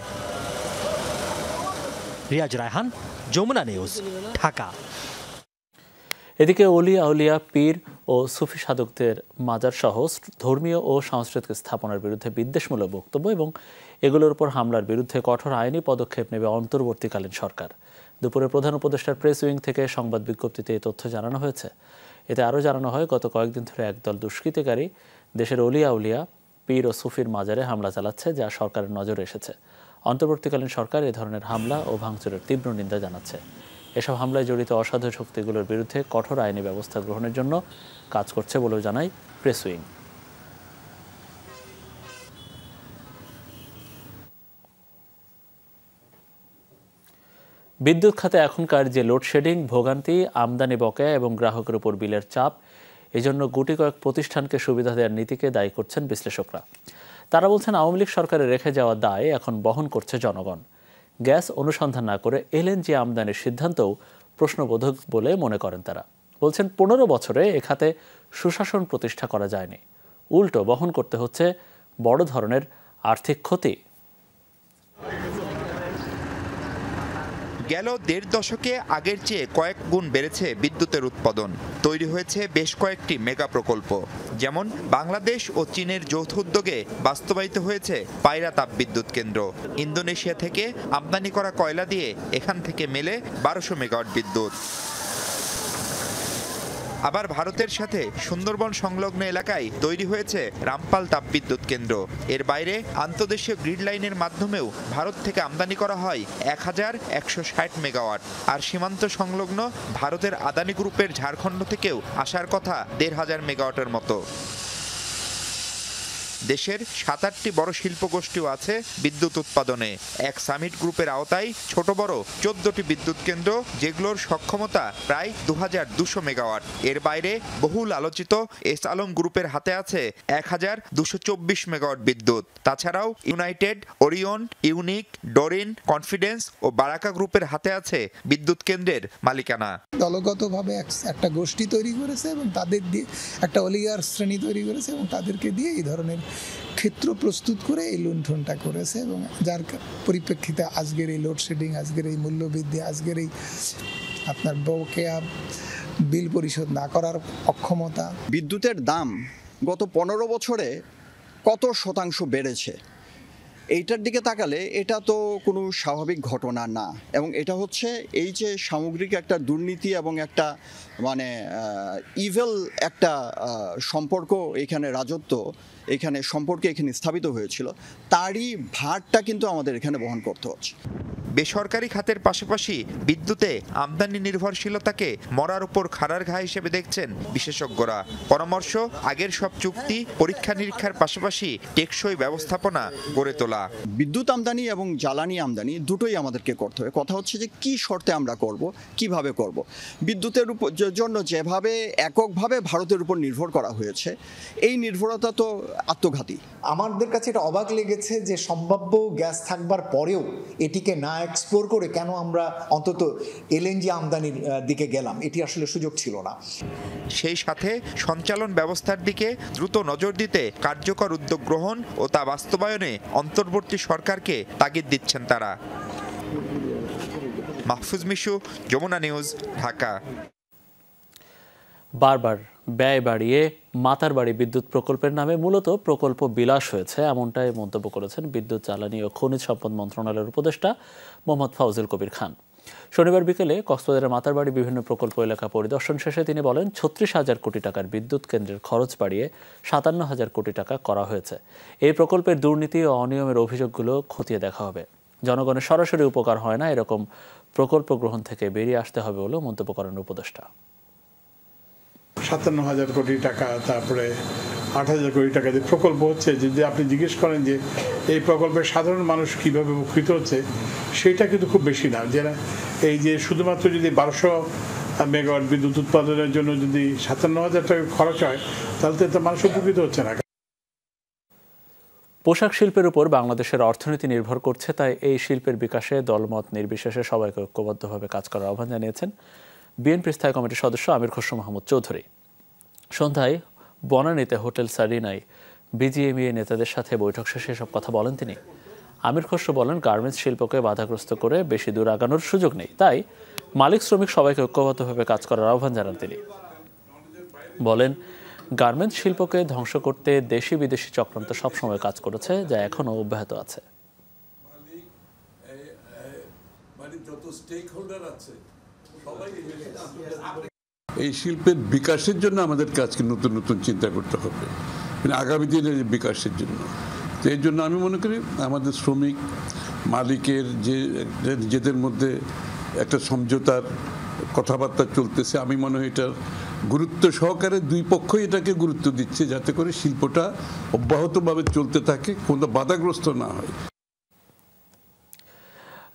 রিয়াজ রায়হান, যমুনা নিউজ, ঢাকা। এদিকে অলিয়া আউলিয়া, পীর ও সুফি সাধকদের মাজার সহ ধর্মীয় ও সাংস্কৃতিক স্থাপনার বিরুদ্ধে বিদ্বেষমূলক বক্তব্য এবং এগুলোর উপর হামলার বিরুদ্ধে কঠোর আইনি পদক্ষেপ নেবে অন্তর্বর্তীকালীন সরকার। দুপুরে প্রধান উপদেষ্টার প্রেস উইং থেকে সংবাদ বিজ্ঞপ্তিতে এই তথ্য জানানো হয়েছে। এতে আরও জানানো হয়, গত কয়েকদিন ধরে একদল দুষ্কৃতিকারী দেশের অলিয়া আউলিয়া, পীর ও সুফির মাজারে হামলা চালাচ্ছে, যা সরকারের নজরে এসেছে। অন্তর্বর্তীকালীন সরকার এ ধরনের হামলা ও ভাঙচুরের তীব্র নিন্দা জানাচ্ছে। এসব হামলায় জড়িত অসাধু শক্তিগুলোর বিরুদ্ধে কঠোর আইনি ব্যবস্থা গ্রহণের জন্য কাজ করছে বলেও জানায় প্রেস উইং। বিদ্যুৎ খাতে এখনকার যে লোডশেডিং, ভোগান্তি, আমদানি বকেয়া এবং গ্রাহকের উপর বিলের চাপ, এজন্য গুটি কয়েক প্রতিষ্ঠানকে সুবিধা দেওয়ার নীতিকে দায়ী করছেন বিশ্লেষকরা। তারা বলছেন আওয়ামী লীগ সরকারের রেখে যাওয়া দায় এখন বহন করছে জনগণ। গ্যাস অনুসন্ধান না করে এলএনজি আমদানির সিদ্ধান্তও প্রশ্নবোধক বলে মনে করেন তারা। বলছেন 15 বছরে এ খাতে সুশাসন প্রতিষ্ঠা করা যায়নি, উল্টো বহন করতে হচ্ছে বড় ধরনের আর্থিক ক্ষতি। গেল 1.5 দশকে আগের চেয়ে কয়েক গুণ বেড়েছে বিদ্যুতের উৎপাদন। তৈরি হয়েছে বেশ কয়েকটি মেগা প্রকল্প, যেমন বাংলাদেশ ও চীনের যৌথ উদ্যোগে বাস্তবায়িত হয়েছে পায়রা তাপবিদ্যুৎ কেন্দ্র। ইন্দোনেশিয়া থেকে আমদানি করা কয়লা দিয়ে এখান থেকে মেলে 1200 মেগাওয়াট বিদ্যুৎ। আবার ভারতের সাথে সুন্দরবন সংলগ্ন এলাকায় তৈরি হয়েছে রামপাল তাপবিদ্যুৎ কেন্দ্র। এর বাইরে আন্তঃদেশীয় গ্রিড লাইনের মাধ্যমেও ভারত থেকে আমদানি করা হয় 1160 মেগাওয়াট। আর সীমান্ত সংলগ্ন ভারতের আদানি গ্রুপের ঝাড়খণ্ড থেকেও আসার কথা 1500 মেগাওয়াটের মতো। দেশের 7-8টি বড় শিল্প গোষ্ঠীও আছে বিদ্যুৎ উৎপাদনে। এক সামিট গ্রুপের আওতায় ছোট বড় 14টি বিদ্যুৎ কেন্দ্র, যেগুলোর সক্ষমতা প্রায় 2200 মেগাওয়াট। এর বাইরে বহুল আলোচিত এস আলম গ্রুপের হাতে আছে 1224 মেগাওয়াট বিদ্যুৎ। তাছাড়াও United, Orion, Unique, Dorin, Confidence ও বারাকা গ্রুপের হাতে আছে বিদ্যুৎ কেন্দ্রের মালিকানা। দলগতভাবে একটা গোষ্ঠী তৈরি করেছে এবং তাদের দিয়ে একটা অলিগার শ্রেণী তৈরি করেছে এবং তাদেরকে দিয়ে এই ধরনের ক্ষেত্র প্রস্তুত করে এই লুণ্ঠনটা করেছে এবং যার পরিপ্রেক্ষিতে আজকের এই লোডশেডিং, আজকের এই মূল্যবৃদ্ধি, আজকের এই আপনার বকেয়া বিল পরিশোধ না করার অক্ষমতা। বিদ্যুতের দাম গত 15 বছরে কত শতাংশ বেড়েছে, এইটার দিকে তাকালে এটা তো কোনো স্বাভাবিক ঘটনা না। এবং এটা হচ্ছে এই যে সামগ্রিক একটা দুর্নীতি এবং একটা মানে ইভেল একটা সম্পর্ক, এখানে রাজত্ব, এখানে সম্পর্কে এখানে স্থাপিত হয়েছিল, তারই ভারটা কিন্তু আমাদের এখানে বহন করতে হচ্ছে। বেসরকারি খাতের পাশাপাশি বিদ্যুতে আমদানি নির্ভরশীলতাকে মরার উপর খাড়ার ঘা হিসেবে দেখছেন বিশেষজ্ঞরা। পরামর্শ, আগের সব চুক্তি পরীক্ষা নিরীক্ষার পাশাপাশি টেকসই ব্যবস্থাপনা গড়ে তোলা। বিদ্যুৎ আমদানি এবং জ্বালানি আমদানি দুটোই আমাদেরকে করতে হবে। কথা হচ্ছে যে কি শর্তে আমরা করব, কিভাবে করব। বিদ্যুতের জন্য যেভাবে এককভাবে ভারতের উপর নির্ভর করা হয়েছে, এই নির্ভরতা তো আত্মঘাতী। আমাদের কাছে এটা অবাক লেগেছে যে সম্ভাব্য গ্যাস থাকবার পরেও এটিকে না এক্সপ্লোর করে কেন আমরা অন্তত এলএনজি আমদানির দিকে গেলাম, এটি আসলে সুযোগ ছিল না। সেই সাথে সঞ্চালন ব্যবস্থার দিকে দ্রুত নজর দিতে কার্যকর উদ্যোগ গ্রহণ ও তা বাস্তবায়নে অন্তর্বর্তী সরকারকে তাগিদ দিচ্ছেন তারা। মাহফুজ মিশু, যমুনা নিউজ, ঢাকা। বারবার ব্যয় বাড়িয়ে মাতারবাড়ি বিদ্যুৎ প্রকল্পের নামে মূলত প্রকল্প বিলাস হয়েছে, এমনটাই মন্তব্য করেছেন বিদ্যুৎ, জ্বালানি ও খনিজ সম্পদ মন্ত্রণালয়ের উপদেষ্টা মোহাম্মদ ফাউজুল কবির খান। শনিবার বিকেলে কক্সবাজারের মাতারবাড়ি বিভিন্ন প্রকল্প এলাকা পরিদর্শন শেষে তিনি বলেন 36,000 কোটি টাকার বিদ্যুৎ কেন্দ্রের খরচ বাড়িয়ে 57,000 কোটি টাকা করা হয়েছে। এই প্রকল্পের দুর্নীতি ও অনিয়মের অভিযোগগুলো খতিয়ে দেখা হবে। জনগণের সরাসরি উপকার হয় না, এরকম প্রকল্প গ্রহণ থেকে বেরিয়ে আসতে হবে বলেও মন্তব্য করেন উপদেষ্টা। 57,000 কোটি টাকা, তারপরে 8,000 কোটি টাকা যে প্রকল্প হচ্ছে, যদি আপনি জিজ্ঞেস করেন যে এই প্রকল্পের সাধারণ মানুষ কিভাবে উপকৃত হচ্ছে, সেটা কিন্তু খুব বেশি না। যারা এই যে শুধুমাত্র যদি 1200 মেগাওয়াট বিদ্যুৎ উৎপাদনের জন্য যদি 57,000 টাকা খরচ হয়, তাহলে তো মানুষ উপকৃত হচ্ছে না। পোশাক শিল্পের উপর বাংলাদেশের অর্থনীতি নির্ভর করছে, তাই এই শিল্পের বিকাশে দলমত নির্বিশেষে সবাইকে ঐক্যবদ্ধভাবে কাজ করার আহ্বান জানিয়েছেন বিএনপি স্থায়ী কমিটির সদস্য আমির খসরু মাহমুদ চৌধুরী। সন্ধ্যায় বনানীতে হোটেল সারিনায় বিজিএমইএ নেতাদের সাথে বৈঠক শেষে এসব কথা বলেন তিনি। আমির খসরু বলেন, গার্মেন্টস শিল্পকে বাধাগ্রস্ত করে বেশি দূর আগানোর সুযোগ নেই, তাই মালিক শ্রমিক সবাইকে ঐক্যবদ্ধভাবে কাজ করার আহ্বান জানান তিনি। বলেন, গার্মেন্টস শিল্পকে ধ্বংস করতে দেশি বিদেশি চক্রান্ত সবসময় কাজ করেছে, যা এখনও অব্যাহত আছে। এই শিল্পের বিকাশের জন্য আমাদেরকে আজকে নতুন নতুন চিন্তা করতে হবে, মানে আগামী দিনের বিকাশের জন্য। তো এই জন্য আমি মনে করি আমাদের শ্রমিক মালিকের যে নিজেদের মধ্যে একটা সমঝোতার কথাবার্তা চলতেছে, আমি মনে হয় এটার গুরুত্ব সহকারে দুই পক্ষই এটাকে গুরুত্ব দিচ্ছে, যাতে করে শিল্পটা অব্যাহতভাবে চলতে থাকে, কোনো বাধাগ্রস্ত না হয়।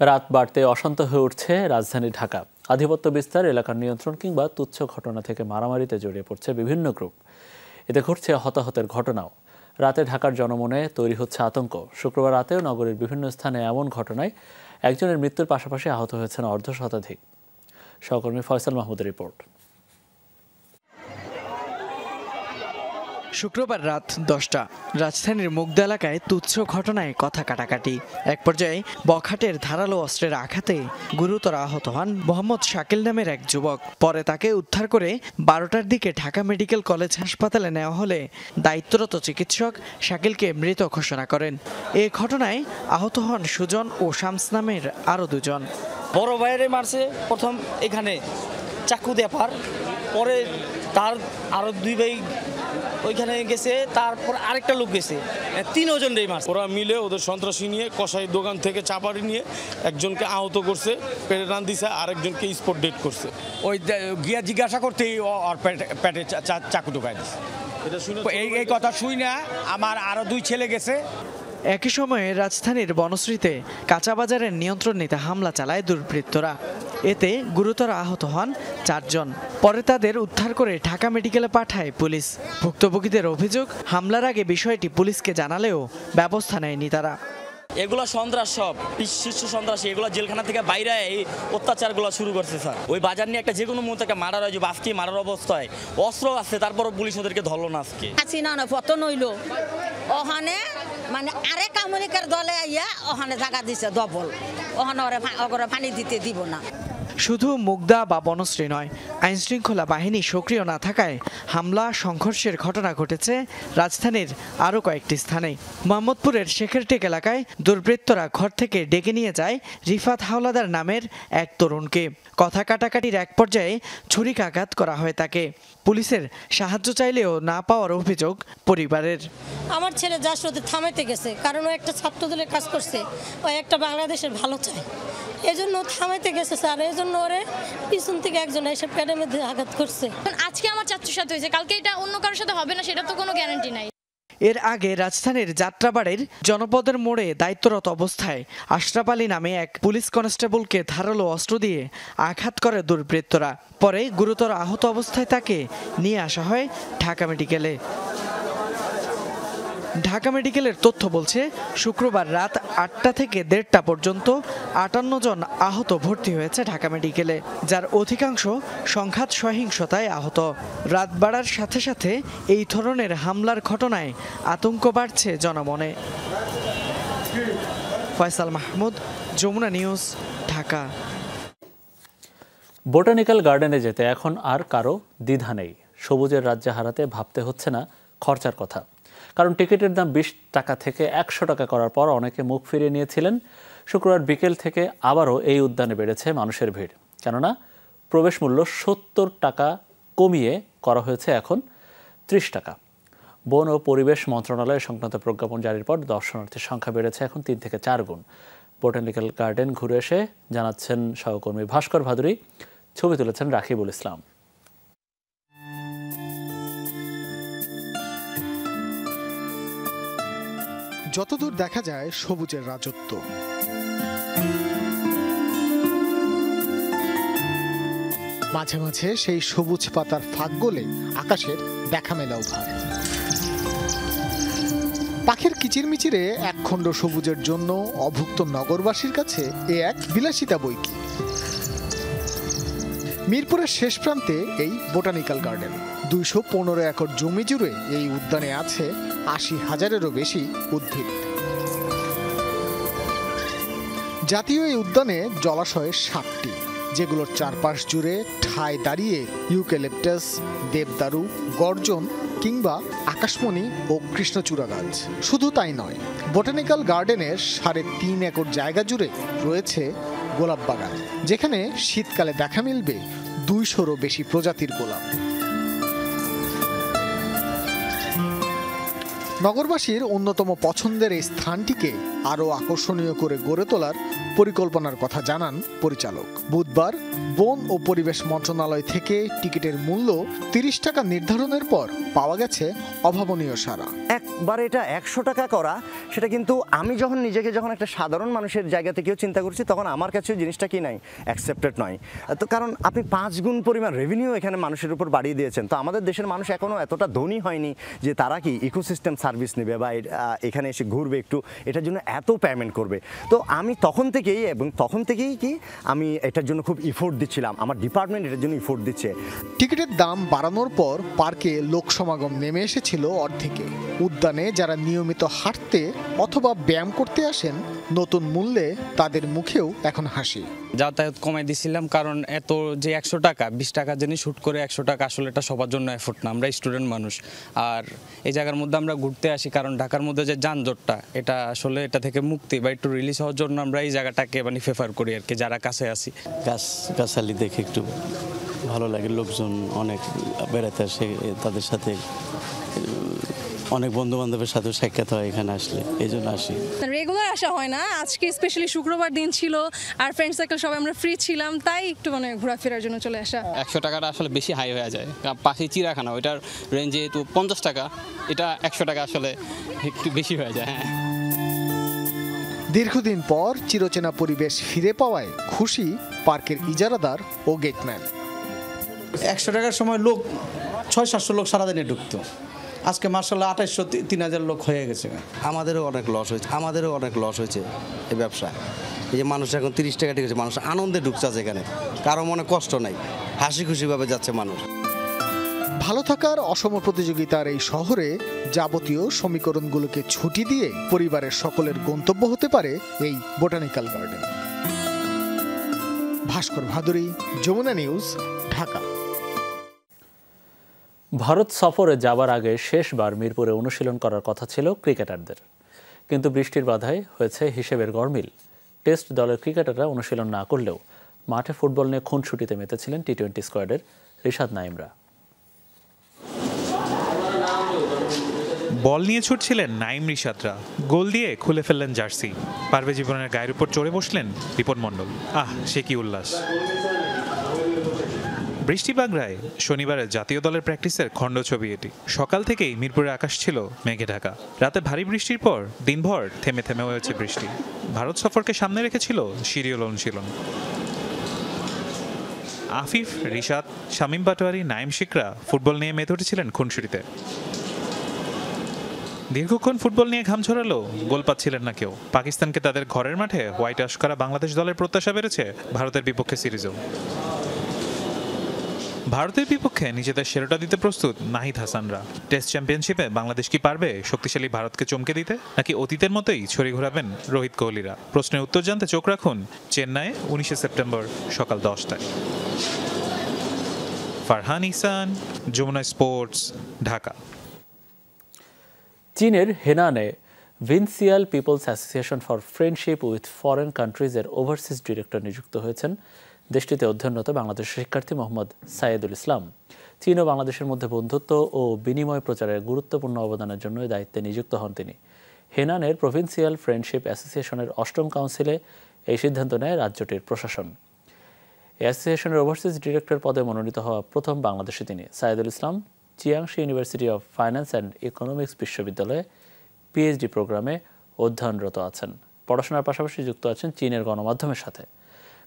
রাত বাড়তে অশান্ত হয়ে উঠছে রাজধানী ঢাকা। আধিপত্য বিস্তার, এলাকার নিয়ন্ত্রণ কিংবা তুচ্ছ ঘটনা থেকে মারামারিতে জড়িয়ে পড়ছে বিভিন্ন গ্রুপ। এতে ঘটছে হতাহতের ঘটনাও। রাতে ঢাকার জনমনে তৈরি হচ্ছে আতঙ্ক। শুক্রবার রাতেও নগরীর বিভিন্ন স্থানে এমন ঘটনায় একজনের মৃত্যুর পাশাপাশি আহত হয়েছেন অর্ধশতাধিক। সহকর্মী ফয়সাল মাহমুদের রিপোর্ট। শুক্রবার রাত 10টা রাজধানীর মুগদা এলাকায় তুচ্ছ ঘটনায় কথা কাটাকাটি। এক পর্যায়ে বখাটের ধারালো অস্ত্রের আঘাতে গুরুতর আহত হন মোহাম্মদ শাকিল নামের এক যুবক। পরে তাকে উদ্ধার করে 12টার দিকে ঢাকা মেডিকেল কলেজ হাসপাতালে নেওয়া হলে দায়িত্বরত চিকিৎসক শাকিলকে মৃত ঘোষণা করেন। এ ঘটনায় আহত হন সুজন ও শামস নামের আরও দুজন। বড় ভাইয়েরে মারছে প্রথম এখানে চাকু দিয়ে পার, পরে তার আরো 2 ভাই ওইখানে গেছে, তারপর আরেকটা লোক গেছে, 3 জনেরই মারছে। ওরা মিলে ওদের সন্ত্রাসী নিয়ে কসাই দোকান থেকে চাপাড়ি নিয়ে একজনকে আহত করছে, পেটে টান দিছে, আরেকজনকে স্পট ডেট করছে। ওই গিয়া জিজ্ঞাসা করতেই ওর পেটে চাকু ঢুকাই দিছে। এই কথা শুই না আমার আরো 2 ছেলে গেছে। একই সময়ে রাজধানীর বনশ্রীতে কাঁচাবাজারের নিয়ন্ত্রণ নিতে হামলা চালায় দুর্বৃত্তরা। এতে গুরুতর আহত হন 4 জন। পরে তাদের উদ্ধার করে ঢাকা মেডিকেলে পাঠায় পুলিশ। ভুক্তভোগীদের অভিযোগ, হামলার আগে বিষয়টি পুলিশকে জানালেও ব্যবস্থা নেয়নি তারা। এগুলো সন্ত্রাস, সব শীর্ষ সন্ত্রাসী, এগুলো জেলখানা থেকে বাইরে এই অত্যাচারগুলো শুরু করছে স্যার। ওই বাজার নিয়ে একটা যে কোনো মুহূর্তে একটা মার্ডার হয়, আজকে মার্ডার অবস্থায় অস্ত্র আছে, তারপরও পুলিশ ওদেরকে ধরলো না আজকে। হাসিনা পতন হইল, ওখানে মানে আরেক আমেরিকার দলে আইয়া ওখানে জায়গা দিছে ডবল, ওখানে ওরা পানি দিতে দিব না। শুধু মুগদা বা বনশ্রী নয়, আইনশৃঙ্খলা বাহিনী সক্রিয় না থাকায় হামলা সংঘর্ষের ঘটনা ঘটেছে রাজধানীর আরও কয়েকটি স্থানে। মোহাম্মদপুরের শেখেরটেক এলাকায় দুর্বৃত্তরা ঘর থেকে ডেকে নিয়ে যায় রিফাত হাওলাদার নামের এক তরুণকে। কথা কাটাকাটির এক পর্যায়ে ছুরিকাঘাত করা হয় তাকে। পুলিশের সাহায্য চাইলেও না পাওয়ার অভিযোগ পরিবারের। আমার ছেলে যা শুধু থামাইতে গেছে, কারণ ও একটা ছাত্রদলের কাজ করছে, ও একটা বাংলাদেশের ভালো চায়, এজন্য থামাইতে গেছে স্যার। এজন্য ওরে পিছন থেকে একজন এসে পেটের মধ্যে আঘাত করছে। আজকে আমার চাচুর সাথে হয়েছে, কালকে এটা অন্য কারোর সাথে হবে না সেটা তো কোনো গ্যারান্টি নাই। এর আগে রাজধানীর যাত্রাবাড়ির জনপদের মোড়ে দায়িত্বরত অবস্থায় আশরাফ আলী নামে এক পুলিশ কনস্টেবলকে ধারালো অস্ত্র দিয়ে আঘাত করে দুর্বৃত্তরা। পরে গুরুতর আহত অবস্থায় তাকে নিয়ে আসা হয় ঢাকা মেডিকেলে। ঢাকা মেডিকেলের তথ্য বলছে, শুক্রবার রাত 8টা থেকে 1:30টা পর্যন্ত 58 জন আহত ভর্তি হয়েছে ঢাকা মেডিকেলে, যার অধিকাংশ সংঘাত সহিংসতায় আহত। রাত বাড়ার সাথে সাথে এই ধরনের হামলার ঘটনায় আতঙ্ক বাড়ছে জনমনে। ফয়সাল মাহমুদ, যমুনা নিউজ, ঢাকা। বোটানিক্যাল গার্ডেনে যেতে এখন আর কারো দ্বিধা নেই। সবুজের রাজ্যে হারাতে ভাবতে হচ্ছে না খরচার কথা, কারণ টিকিটের দাম 20 টাকা থেকে 100 টাকা করার পর অনেকে মুখ ফিরিয়ে নিয়েছিলেন। শুক্রবার বিকেল থেকে আবারও এই উদ্যানে বেড়েছে মানুষের ভিড়, কেননা প্রবেশ মূল্য 70 টাকা কমিয়ে করা হয়েছে এখন 30 টাকা। বন ও পরিবেশ মন্ত্রণালয়ের সংক্রান্ত প্রজ্ঞাপন জারির পর দর্শনার্থীর সংখ্যা বেড়েছে এখন 3 থেকে 4 গুণ। বোটানিক্যাল গার্ডেন ঘুরে এসে জানাচ্ছেন সহকর্মী ভাস্কর ভাদুরী, ছবি তুলেছেন রাকিবুল ইসলাম। যতদূর দেখা যায় সবুজের রাজত্ব। মাঝে মাঝে সেই সবুজ পাতার ফাঁক গলে আকাশের দেখা মেলাও ভাব। পাখির কিচিরমিচিরে একখণ্ড সবুজের জন্য অভুক্ত নগরবাসীর কাছে এ এক বিলাসিতা বৈকি। মিরপুরের শেষ প্রান্তে এই বোটানিক্যাল গার্ডেন। 215 একর জমি জুড়ে এই উদ্যানে আছে 80,000-এরও বেশি উদ্ভিদ। জাতীয় এই উদ্যানে জলাশয় 7টি, যেগুলোর চারপাশ জুড়ে ঠায় দাঁড়িয়ে ইউক্যালিপটাস, দেবদারু, গর্জন কিংবা আকাশমণি ও কৃষ্ণচূড়া গাছ। শুধু তাই নয়, বোটানিক্যাল গার্ডেনের 3.5 একর জায়গা জুড়ে রয়েছে গোলাপ বাগান, যেখানে শীতকালে দেখা মিলবে 200-রও বেশি প্রজাতির গোলাপ। নগরবাসীর অন্যতম পছন্দের এই স্থানটিকে আরও আকর্ষণীয় করে গড়ে তোলার পরিকল্পনার কথা জানান পরিচালক। বুধবার বন ও পরিবেশ মন্ত্রণালয় থেকে টিকিটের মূল্য ৩০ টাকা নির্ধারণের পর পাওয়া গেছে অভাবনীয় সাড়া। একবার এটা ১০০ টাকা করা, সেটা কিন্তু আমি নিজেকে যখন একটা সাধারণ মানুষের জায়গা থেকেও চিন্তা করছি, তখন আমার কাছেও জিনিসটা কি নাই, অ্যাকসেপ্টেড নয়। তো কারণ আপনি ৫ গুণ পরিমাণ রেভিনিউ এখানে মানুষের উপর বাড়িয়ে দিয়েছেন। তো আমাদের দেশের মানুষ এখনও এতটা ধনী হয়নি যে তারা কি ইকোসিস্টেম সার্ভিস নেবে বা এখানে এসে ঘুরবে, একটু এটার জন্য এত পেমেন্ট করবে। তো আমি তখন থেকেই কি আমি এটার জন্য খুব ইফোর্ট দিচ্ছিলাম, আমার ডিপার্টমেন্ট এটার জন্য ইফোর্ট দিচ্ছে। টিকিটের দাম বাড়ানোর পর পার্কে লোক সমাগম নেমে এসেছিল অর্ধেকে। উদ্যানে যারা নিয়মিত হাঁটতে অথবা ব্যায়াম করতে আসেন, নতুন মূল্যে তাদের মুখেও এখন হাসি। যাতায়াত কমাই দিয়েছিলাম, কারণ এত যে ১০০ টাকা ২০ টাকার জন্য শ্যুট করে ১০০ টাকা, আসলে এটা সবার জন্য এফোর্ট না। আমরা স্টুডেন্ট মানুষ, আর এই জায়গার মধ্যে আমরা ঘুরতে আসি, কারণ ঢাকার মধ্যে যে যানজটটা, এটা আসলে এটা থেকে মুক্তি বা একটু রিলিজ হওয়ার জন্য আমরা এই জায়গাটাকে প্রেফার করি আর কি, যারা কাছে আসি। গাছালি দেখে একটু ভালো লাগে, লোকজন অনেক বেড়াতে আসে, তাদের সাথে অনেক বন্ধু বান্ধবের সাথে সাক্ষাৎ হয় এখানে আসলে, এই জন্য আসি। রেগুলার আসা হয় না, আজকে স্পেশালি শুক্রবার দিন ছিল আর ফ্রেন্ড সার্কেল সবাই আমরা ফ্রি ছিলাম, তাই একটু ঘোরাফেরার জন্য চলে আসা। ১০০ টাকাটা আসলে বেশি হাই হয়ে যায়, পাশে চিড়িয়াখানা, ওইটার রেঞ্জ যেহেতু ৫০ টাকা, এটা ১০০ টাকা আসলে একটু বেশি হয়ে যায়। হ্যাঁ, দীর্ঘদিন পর চিরচেনা পরিবেশ ফিরে পাওয়ায় খুশি পার্কের ইজারাদার ও গেটম্যান। ১০০ টাকার সময় লোক ৬০০-৭০০ লোক সারাদিনে ঢুকতো, আজকে মার্শাল্লাহ ২৮০০-৩০০০ লোক হয়ে গেছে। আমাদেরও অনেক লস হয়েছে এই ব্যবসা। এই যে মানুষ এখন ৩০ টাকা ঠিক আছে, মানুষ আনন্দে ঢুকছে এখানে, কারো মনে কষ্ট নাই, হাসি খুশিভাবে যাচ্ছে মানুষ। ভালো থাকার অসম প্রতিযোগিতার এই শহরে যাবতীয় সমীকরণগুলোকে ছুটি দিয়ে পরিবারের সকলের গন্তব্য হতে পারে এই বোটানিক্যাল গার্ডেন। ভাস্কর ভাদুরী, যমুনা নিউজ, ঢাকা। ভারত সফরে যাবার আগে শেষবার মিরপুরে অনুশীলন করার কথা ছিল ক্রিকেটারদের, কিন্তু বৃষ্টির বাধায় হয়েছে হিসেবের গড়মিল। টেস্ট দলের ক্রিকেটাররা অনুশীলন না করলেও মাঠে ফুটবল নিয়ে খুনসুটিতে মেতেছিলেন টি-20 স্কোয়াডের রিশাদ নাইমরা। বল নিয়ে ছুটছিলেন নাইম রিশাদরা, গোল দিয়ে খুলে ফেললেন জার্সি, পারভেজ জীবনের গায়ের উপর চড়ে বসলেন রিপন মণ্ডল। সে কি উল্লাস! বৃষ্টি বাগড়ায় শনিবারের জাতীয় দলের প্র্যাকটিসের খণ্ড ছবি এটি। সকাল থেকেই মিরপুরের আকাশ ছিল মেঘে ঢাকা। রাতে ভারী বৃষ্টির পর দিনভর থেমে থেমে হয়েছে বৃষ্টি। ভারত সফরকে সামনে রেখেছিল সিরিয়াল অনুশীলন। আফিফ, রিশাদ, শামীম পাটোয়ারি, নাইম শিকরা ফুটবল নিয়ে মেতে উঠেছিলেন খুনসুটিতে। দীর্ঘক্ষণ ফুটবল নিয়ে ঘাম ঝরালো গোল পাচ্ছিলেন না কেউ। পাকিস্তানকে তাদের ঘরের মাঠে হোয়াইট ওয়াশ করা বাংলাদেশ দলের প্রত্যাশা বেড়েছে ভারতের বিপক্ষে সিরিজেও। ভারতের বিপক্ষে নিজেদের সেরাটা দিতে প্রস্তুত নাহিদ হাসানরা। টেস্ট চ্যাম্পিয়নশিপে বাংলাদেশ কি পারবে শক্তিশালী ভারতকে চমকে দিতে, নাকি অতীতের মতোই ছড়ি ঘোরাবেন রোহিত কোহলিরা? প্রশ্নের উত্তর জানতে চোখ রাখুন চেন্নাইয়ে 19 সেপ্টেম্বর সকাল 10টায়। ফারহান ইহসান, যমুনা স্পোর্টস, ঢাকা। চীনের হেনানে provincial people's association for friendship with foreign কান্ট্রিজের ওভারসিজ ডিরেক্টর নিযুক্ত হয়েছেন দেশটিতে অধ্যয়নরত বাংলাদেশের শিক্ষার্থী মোহাম্মদ সাইয়েদুল ইসলাম। চীন ও বাংলাদেশের মধ্যে বন্ধুত্ব ও বিনিময় প্রচারের গুরুত্বপূর্ণ অবদানের জন্য দায়িত্বে নিযুক্ত হন তিনি। হেনানের প্রভিন্সিয়াল ফ্রেন্ডশিপ অ্যাসোসিয়েশনের 8ম কাউন্সিলে এই সিদ্ধান্ত নেয় রাজ্যটির প্রশাসন। এই অ্যাসোসিয়েশনের ওভারসিজ ডিরেক্টর পদে মনোনীত হওয়া প্রথম বাংলাদেশি তিনি। Saiyedul Islam Jiangxi university of finance and economics বিশ্ববিদ্যালয়ে পিএইচডি প্রোগ্রামে অধ্যয়নরত আছেন। পড়াশোনার পাশাপাশি যুক্ত আছেন চীনের গণমাধ্যমের সাথে।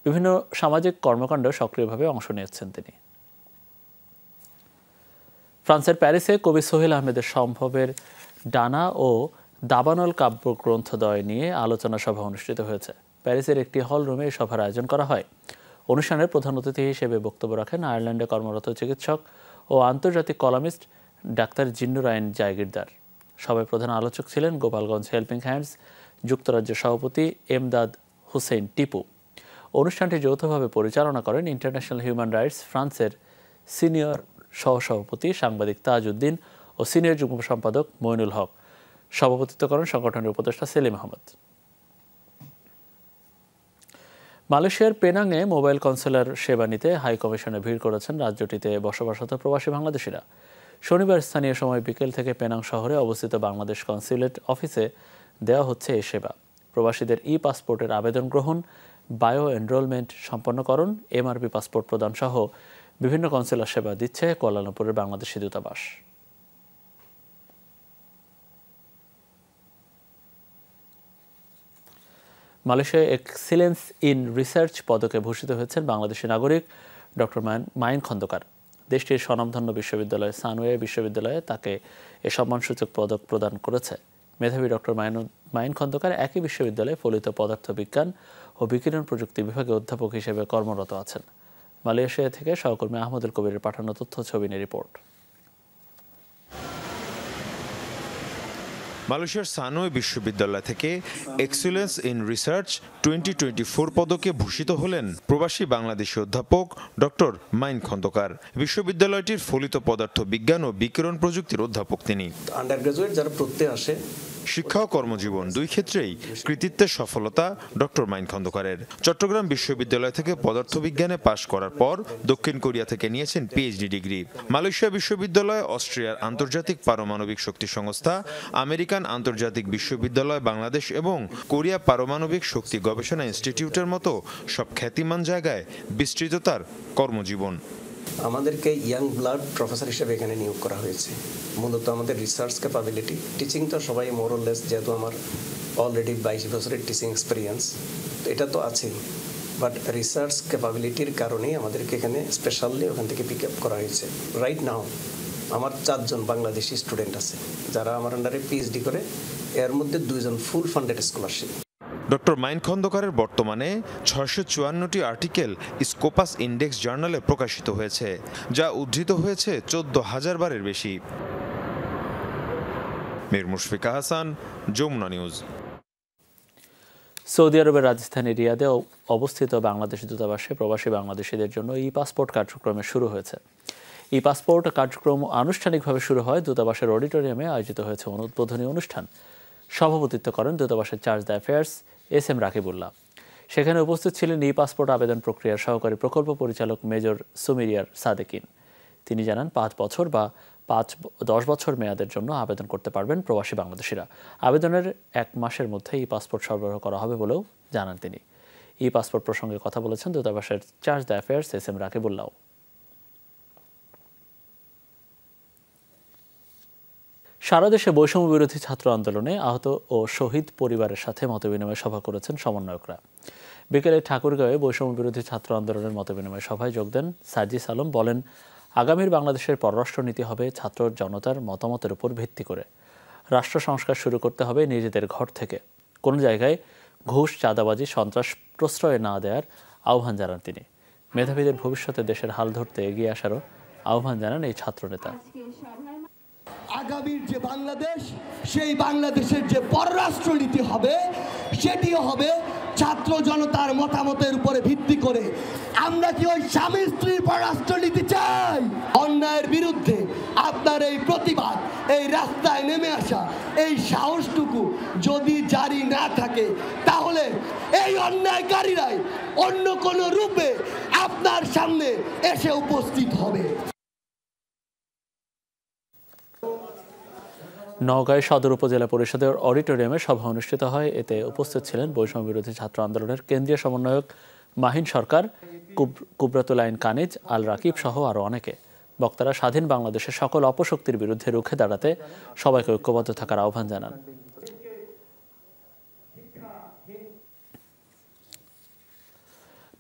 বিভিন্ন সামাজিক কর্মকাণ্ডে সক্রিয়ভাবে অংশ নিয়েছেন তিনি। ফ্রান্সের প্যারিসে কবি সোহেল আহমেদের সম্ভবের ডানা ও দাবানল কাব্যগ্রন্থদ্বয় নিয়ে আলোচনা সভা অনুষ্ঠিত হয়েছে। প্যারিসের একটি হল রুমে এই সভার আয়োজন করা হয়। অনুষ্ঠানের প্রধান অতিথি হিসেবে বক্তব্য রাখেন আয়ারল্যান্ডে কর্মরত চিকিৎসক ও আন্তর্জাতিক কলামিস্ট ডাক্তার জিন্নুর আইন জায়গিরদার। সভায় প্রধান আলোচক ছিলেন গোপালগঞ্জ হেল্পিং হ্যান্ডস যুক্তরাজ্যের সভাপতি এমদাদ হুসেইন টিপু। অনুষ্ঠানটি যৌথভাবে পরিচালনা করেন ইন্টারন্যাশনাল হিউম্যান রাইটস ফ্রান্সের সিনিয়র সহসভাপতি সাংবাদিক তাজ উদ্দিন ও সিনিয়র যুগ্ম সম্পাদক মইনুল হক। সভাপতিত্ব করেন সংগঠনের উপদেষ্টা সেলিম আহমদ। মালয়েশিয়ার পেনাংয়ে মোবাইল কনসুলার সেবা নিতে হাই কমিশনে ভিড় করেছেন রাজ্যটিতে বসবাসরত প্রবাসী বাংলাদেশিরা। শনিবার স্থানীয় সময় বিকেল থেকে পেনাং শহরে অবস্থিত বাংলাদেশ কনস্যুলেট অফিসে দেওয়া হচ্ছে এই সেবা। প্রবাসীদের পাসপোর্টের আবেদন গ্রহণ, বায়ো এনরোলমেন্ট সম্পন্নকরণ, MRP পাসপোর্ট প্রদান সহ বিভিন্ন কনস্যুলার সেবা দিচ্ছে কুয়ালালামপুরের বাংলাদেশি দূতাবাস। মালয়েশিয়ায় এক্সিলেন্স ইন রিসার্চ পদকে ভূষিত হয়েছেন বাংলাদেশি নাগরিক ডক্টর মাইন খন্দকার। দেশটির স্বনামধন্য বিশ্ববিদ্যালয় সানওয়ে বিশ্ববিদ্যালয়ে তাকে এ সম্মানসূচক পদক প্রদান করেছে। মেধাবী ডক্টর মাইন খন্দকার একই বিশ্ববিদ্যালয়ে ফলিত পদার্থ বিজ্ঞান ও বিকিরণ প্রযুক্তি বিভাগে অধ্যাপক হিসেবে কর্মরত আছেন। মালয়েশিয়া থেকে সহকর্মী আহমদুল কবিরের পাঠানো তথ্য ছবি নিয়ে রিপোর্ট। মালয়েশিয়ার সানওয়ে বিশ্ববিদ্যালয় থেকে এক্সিলেন্স ইন রিসার্চ 2024 পদকে ভূষিত হলেন প্রবাসী বাংলাদেশি অধ্যাপক ডক্টর মাইন খন্দকার। বিশ্ববিদ্যালয়টির ফলিত পদার্থ বিজ্ঞান ও বিকিরণ প্রযুক্তির অধ্যাপক তিনি। আন্ডার গ্রাজুয়েট যারা পড়তে আসে, শিক্ষা ও কর্মজীবন দুই ক্ষেত্রেই কৃতিত্বের সফলতা ডক্টর মাইন খন্দকারের। চট্টগ্রাম বিশ্ববিদ্যালয় থেকে পদার্থবিজ্ঞানে পাশ করার পর দক্ষিণ কোরিয়া থেকে নিয়েছেন PhD ডিগ্রি। মালয়েশিয়া বিশ্ববিদ্যালয়, অস্ট্রিয়ার আন্তর্জাতিক পারমাণবিক শক্তি সংস্থা, আমেরিকান আন্তর্জাতিক বিশ্ববিদ্যালয় বাংলাদেশ এবং কোরিয়া পারমাণবিক শক্তি গবেষণা ইনস্টিটিউটের মতো সব খ্যাতিমান জায়গায় বিস্তৃত তার কর্মজীবন। আমাদেরকে ইয়াং ব্লাড প্রফেসর হিসেবে এখানে নিয়োগ করা হয়েছে। মূলত আমাদের রিসার্চ ক্যাপাবিলিটি, টিচিং তো সবাই মোরলেস, যেহেতু আমার অলরেডি 22 বছরের টিচিং এক্সপিরিয়েন্স, তো এটা তো আছেই, বাট রিসার্চ ক্যাপাবিলিটির কারণেই আমাদেরকে এখানে স্পেশালি ওখান থেকে পিক আপ করা হয়েছে। রাইট নাও আমার 4 জন বাংলাদেশি স্টুডেন্ট আছে যারা আমার আন্ডারে PhD করে, এর মধ্যে 2 জন full funded scholarship. Doctor Main খন্দকারের বর্তমানে 654টি আর্টিকেল স্কোপাস ইন্ডেক্স জার্নালে প্রকাশিত হয়েছে, যা উদ্ধৃত হয়েছে 14,000 বারের বেশি। মীর মুশফিকা হাসান, যমুনা নিউজ। সৌদি আরবের রাজধানী রিয়াদে অবস্থিত বাংলাদেশ দূতাবাসে প্রবাসী বাংলাদেশিদের জন্য পাসপোর্ট কার্যক্রমে শুরু হয়েছে। পাসপোর্ট কার্যক্রম আনুষ্ঠানিকভাবে শুরু হয় দূতাবাসের অডিটোরিয়ামে আয়োজিত হয়েছে অনুদ্বোধনী অনুষ্ঠান। সভাপতিত্ব করেন দূতাবাসের চার্জ d'affaires SM রাকিবুল্লাহ। সেখানে উপস্থিত ছিলেন পাসপোর্ট আবেদন প্রক্রিয়ার সহকারী প্রকল্প পরিচালক মেজর সুমিরিয়ার সাদেকিন। তিনি জানান 5 বছর বা 10 বছর মেয়াদের জন্য আবেদন করতে পারবেন প্রবাসী বাংলাদেশিরা। আবেদনের 1 মাসের মধ্যে পাসপোর্ট সরবরাহ করা হবে বলেও জানান তিনি। পাসপোর্ট প্রসঙ্গে কথা বলেছেন দূতাবাসের চার্জ d'affaires SM রাকিবুল্লাহ। সারা দেশে বৈষম্য বিরোধী ছাত্র আন্দোলনে আহত ও শহীদ পরিবারের সাথে মতবিনিময় সভা করেছেন সমন্বয়করা। বিকেলে ঠাকুরগাঁওয়ে বৈষম্য বিরোধী ছাত্র আন্দোলনের মতবিনিময় সভায় যোগ দেন সাজিস আলম। বলেন, আগামীর বাংলাদেশের পররাষ্ট্রনীতি হবে ছাত্র জনতার মতামতের উপর ভিত্তি করে। রাষ্ট্র সংস্কার শুরু করতে হবে নিজেদের ঘর থেকে। কোনো জায়গায় ঘুষ, চাঁদাবাজি, সন্ত্রাস প্রশ্রয় না দেওয়ার আহ্বান জানান তিনি। মেধাবীদের ভবিষ্যতে দেশের হাল ধরতে এগিয়ে আসারও আহ্বান জানান এই ছাত্রনেতা। আগামীর যে বাংলাদেশ, সেই বাংলাদেশের যে পররাষ্ট্রনীতি হবে, সেটিও হবে ছাত্র জনতার মতামতের উপরে ভিত্তি করে। আমরা কি ওই স্বামী স্ত্রীর পররাষ্ট্রনীতি চাই? অন্যায়ের বিরুদ্ধে আপনার এই প্রতিবাদ, এই রাস্তায় নেমে আসা, এই সাহসটুকু যদি জারি না থাকে, তাহলে এই অন্যায়কারীরাই অন্য কোনো রূপে আপনার সামনে এসে উপস্থিত হবে। নওগাঁয় সদর উপজেলা পরিষদের অডিটোরিয়ামে সভা অনুষ্ঠিত হয়। এতে উপস্থিত ছিলেন বৈষম্য বিরোধী ছাত্র আন্দোলনের কেন্দ্রীয় সমন্বয়ক মাহিন সরকার, কুবরাতুল আইন কানিজ, আল রাকিব সহ আরও অনেকে। বক্তারা স্বাধীন বাংলাদেশের সকল অপশক্তির বিরুদ্ধে রুখে দাঁড়াতে সবাইকে ঐক্যবদ্ধ থাকার আহ্বান জানান।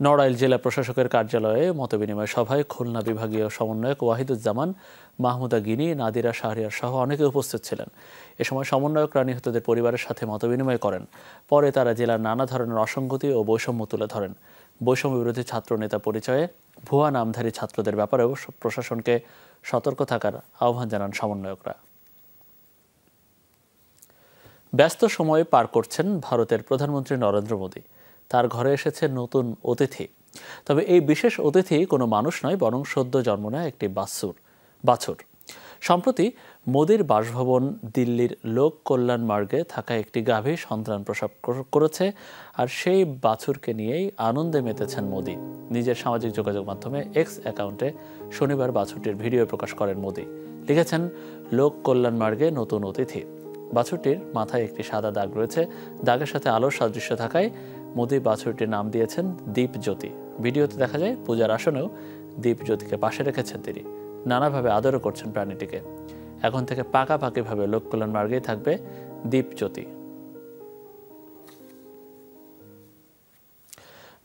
নড়াইল জেলা প্রশাসকের কার্যালয়ে মতবিনিময় সভায় খুলনা বিভাগীয় সমন্বয়ক ওয়াহিদুজ্জামান, মাহমুদা গিনি, নাদিরা শাহরিয়ার সহ অনেকে উপস্থিত ছিলেন। এ সময় সমন্বয়করা নিহতদের পরিবারের সাথে মতবিনিময় করেন। পরে তারা জেলার নানা ধরনের অসঙ্গতি ও বৈষম্য তুলে ধরেন। বৈষম্য বিরোধী ছাত্র নেতা পরিচয়ে ভুয়া নামধারী ছাত্রদের ব্যাপারেও প্রশাসনকে সতর্ক থাকার আহ্বান জানান সমন্বয়করা। ব্যস্ত সময় পার করছেন ভারতের প্রধানমন্ত্রী নরেন্দ্র মোদী। তার ঘরে এসেছে নতুন অতিথি। তবে এই বিশেষ অতিথি কোনো মানুষ নয়, বরং সদ্য জন্ম নেয় একটি বাছুর। সম্প্রতি মোদির বাসভবন দিল্লির লোক কল্যাণ মার্গে থাকা একটি গাভী সন্তান প্রসব করেছে। আর সেই বাছুরকে নিয়েই আনন্দে মেতেছেন মোদি। নিজের সামাজিক যোগাযোগ মাধ্যমে এক্স অ্যাকাউন্টে শনিবার বাছুরটির ভিডিও প্রকাশ করেন মোদি। লিখেছেন লোক কল্যাণ মার্গে নতুন অতিথি। বাছুরটির মাথায় একটি সাদা দাগ রয়েছে, দাগের সাথে আলোর সাদৃশ্য থাকায় মোদি বাছুরটির নাম দিয়েছেন দীপজ্যোতি। ভিডিওতে দেখা যায় পূজার আসনেও দীপজ্যোতিকে পাশে রেখেছেন তিনি, নানাভাবে আদরও করছেন প্রাণীটিকে। এখন থেকে পাকাপাকিভাবে লোক কল্যাণ মার্গেই থাকবে দীপজ্যোতি।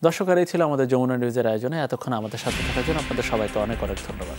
দর্শক, এই ছিল আমাদের যমুনা নিউজের আয়োজনে। এতক্ষণ আমাদের সাথে থাকার জন্য আপনাদের সবাইকে অনেক অনেক ধন্যবাদ।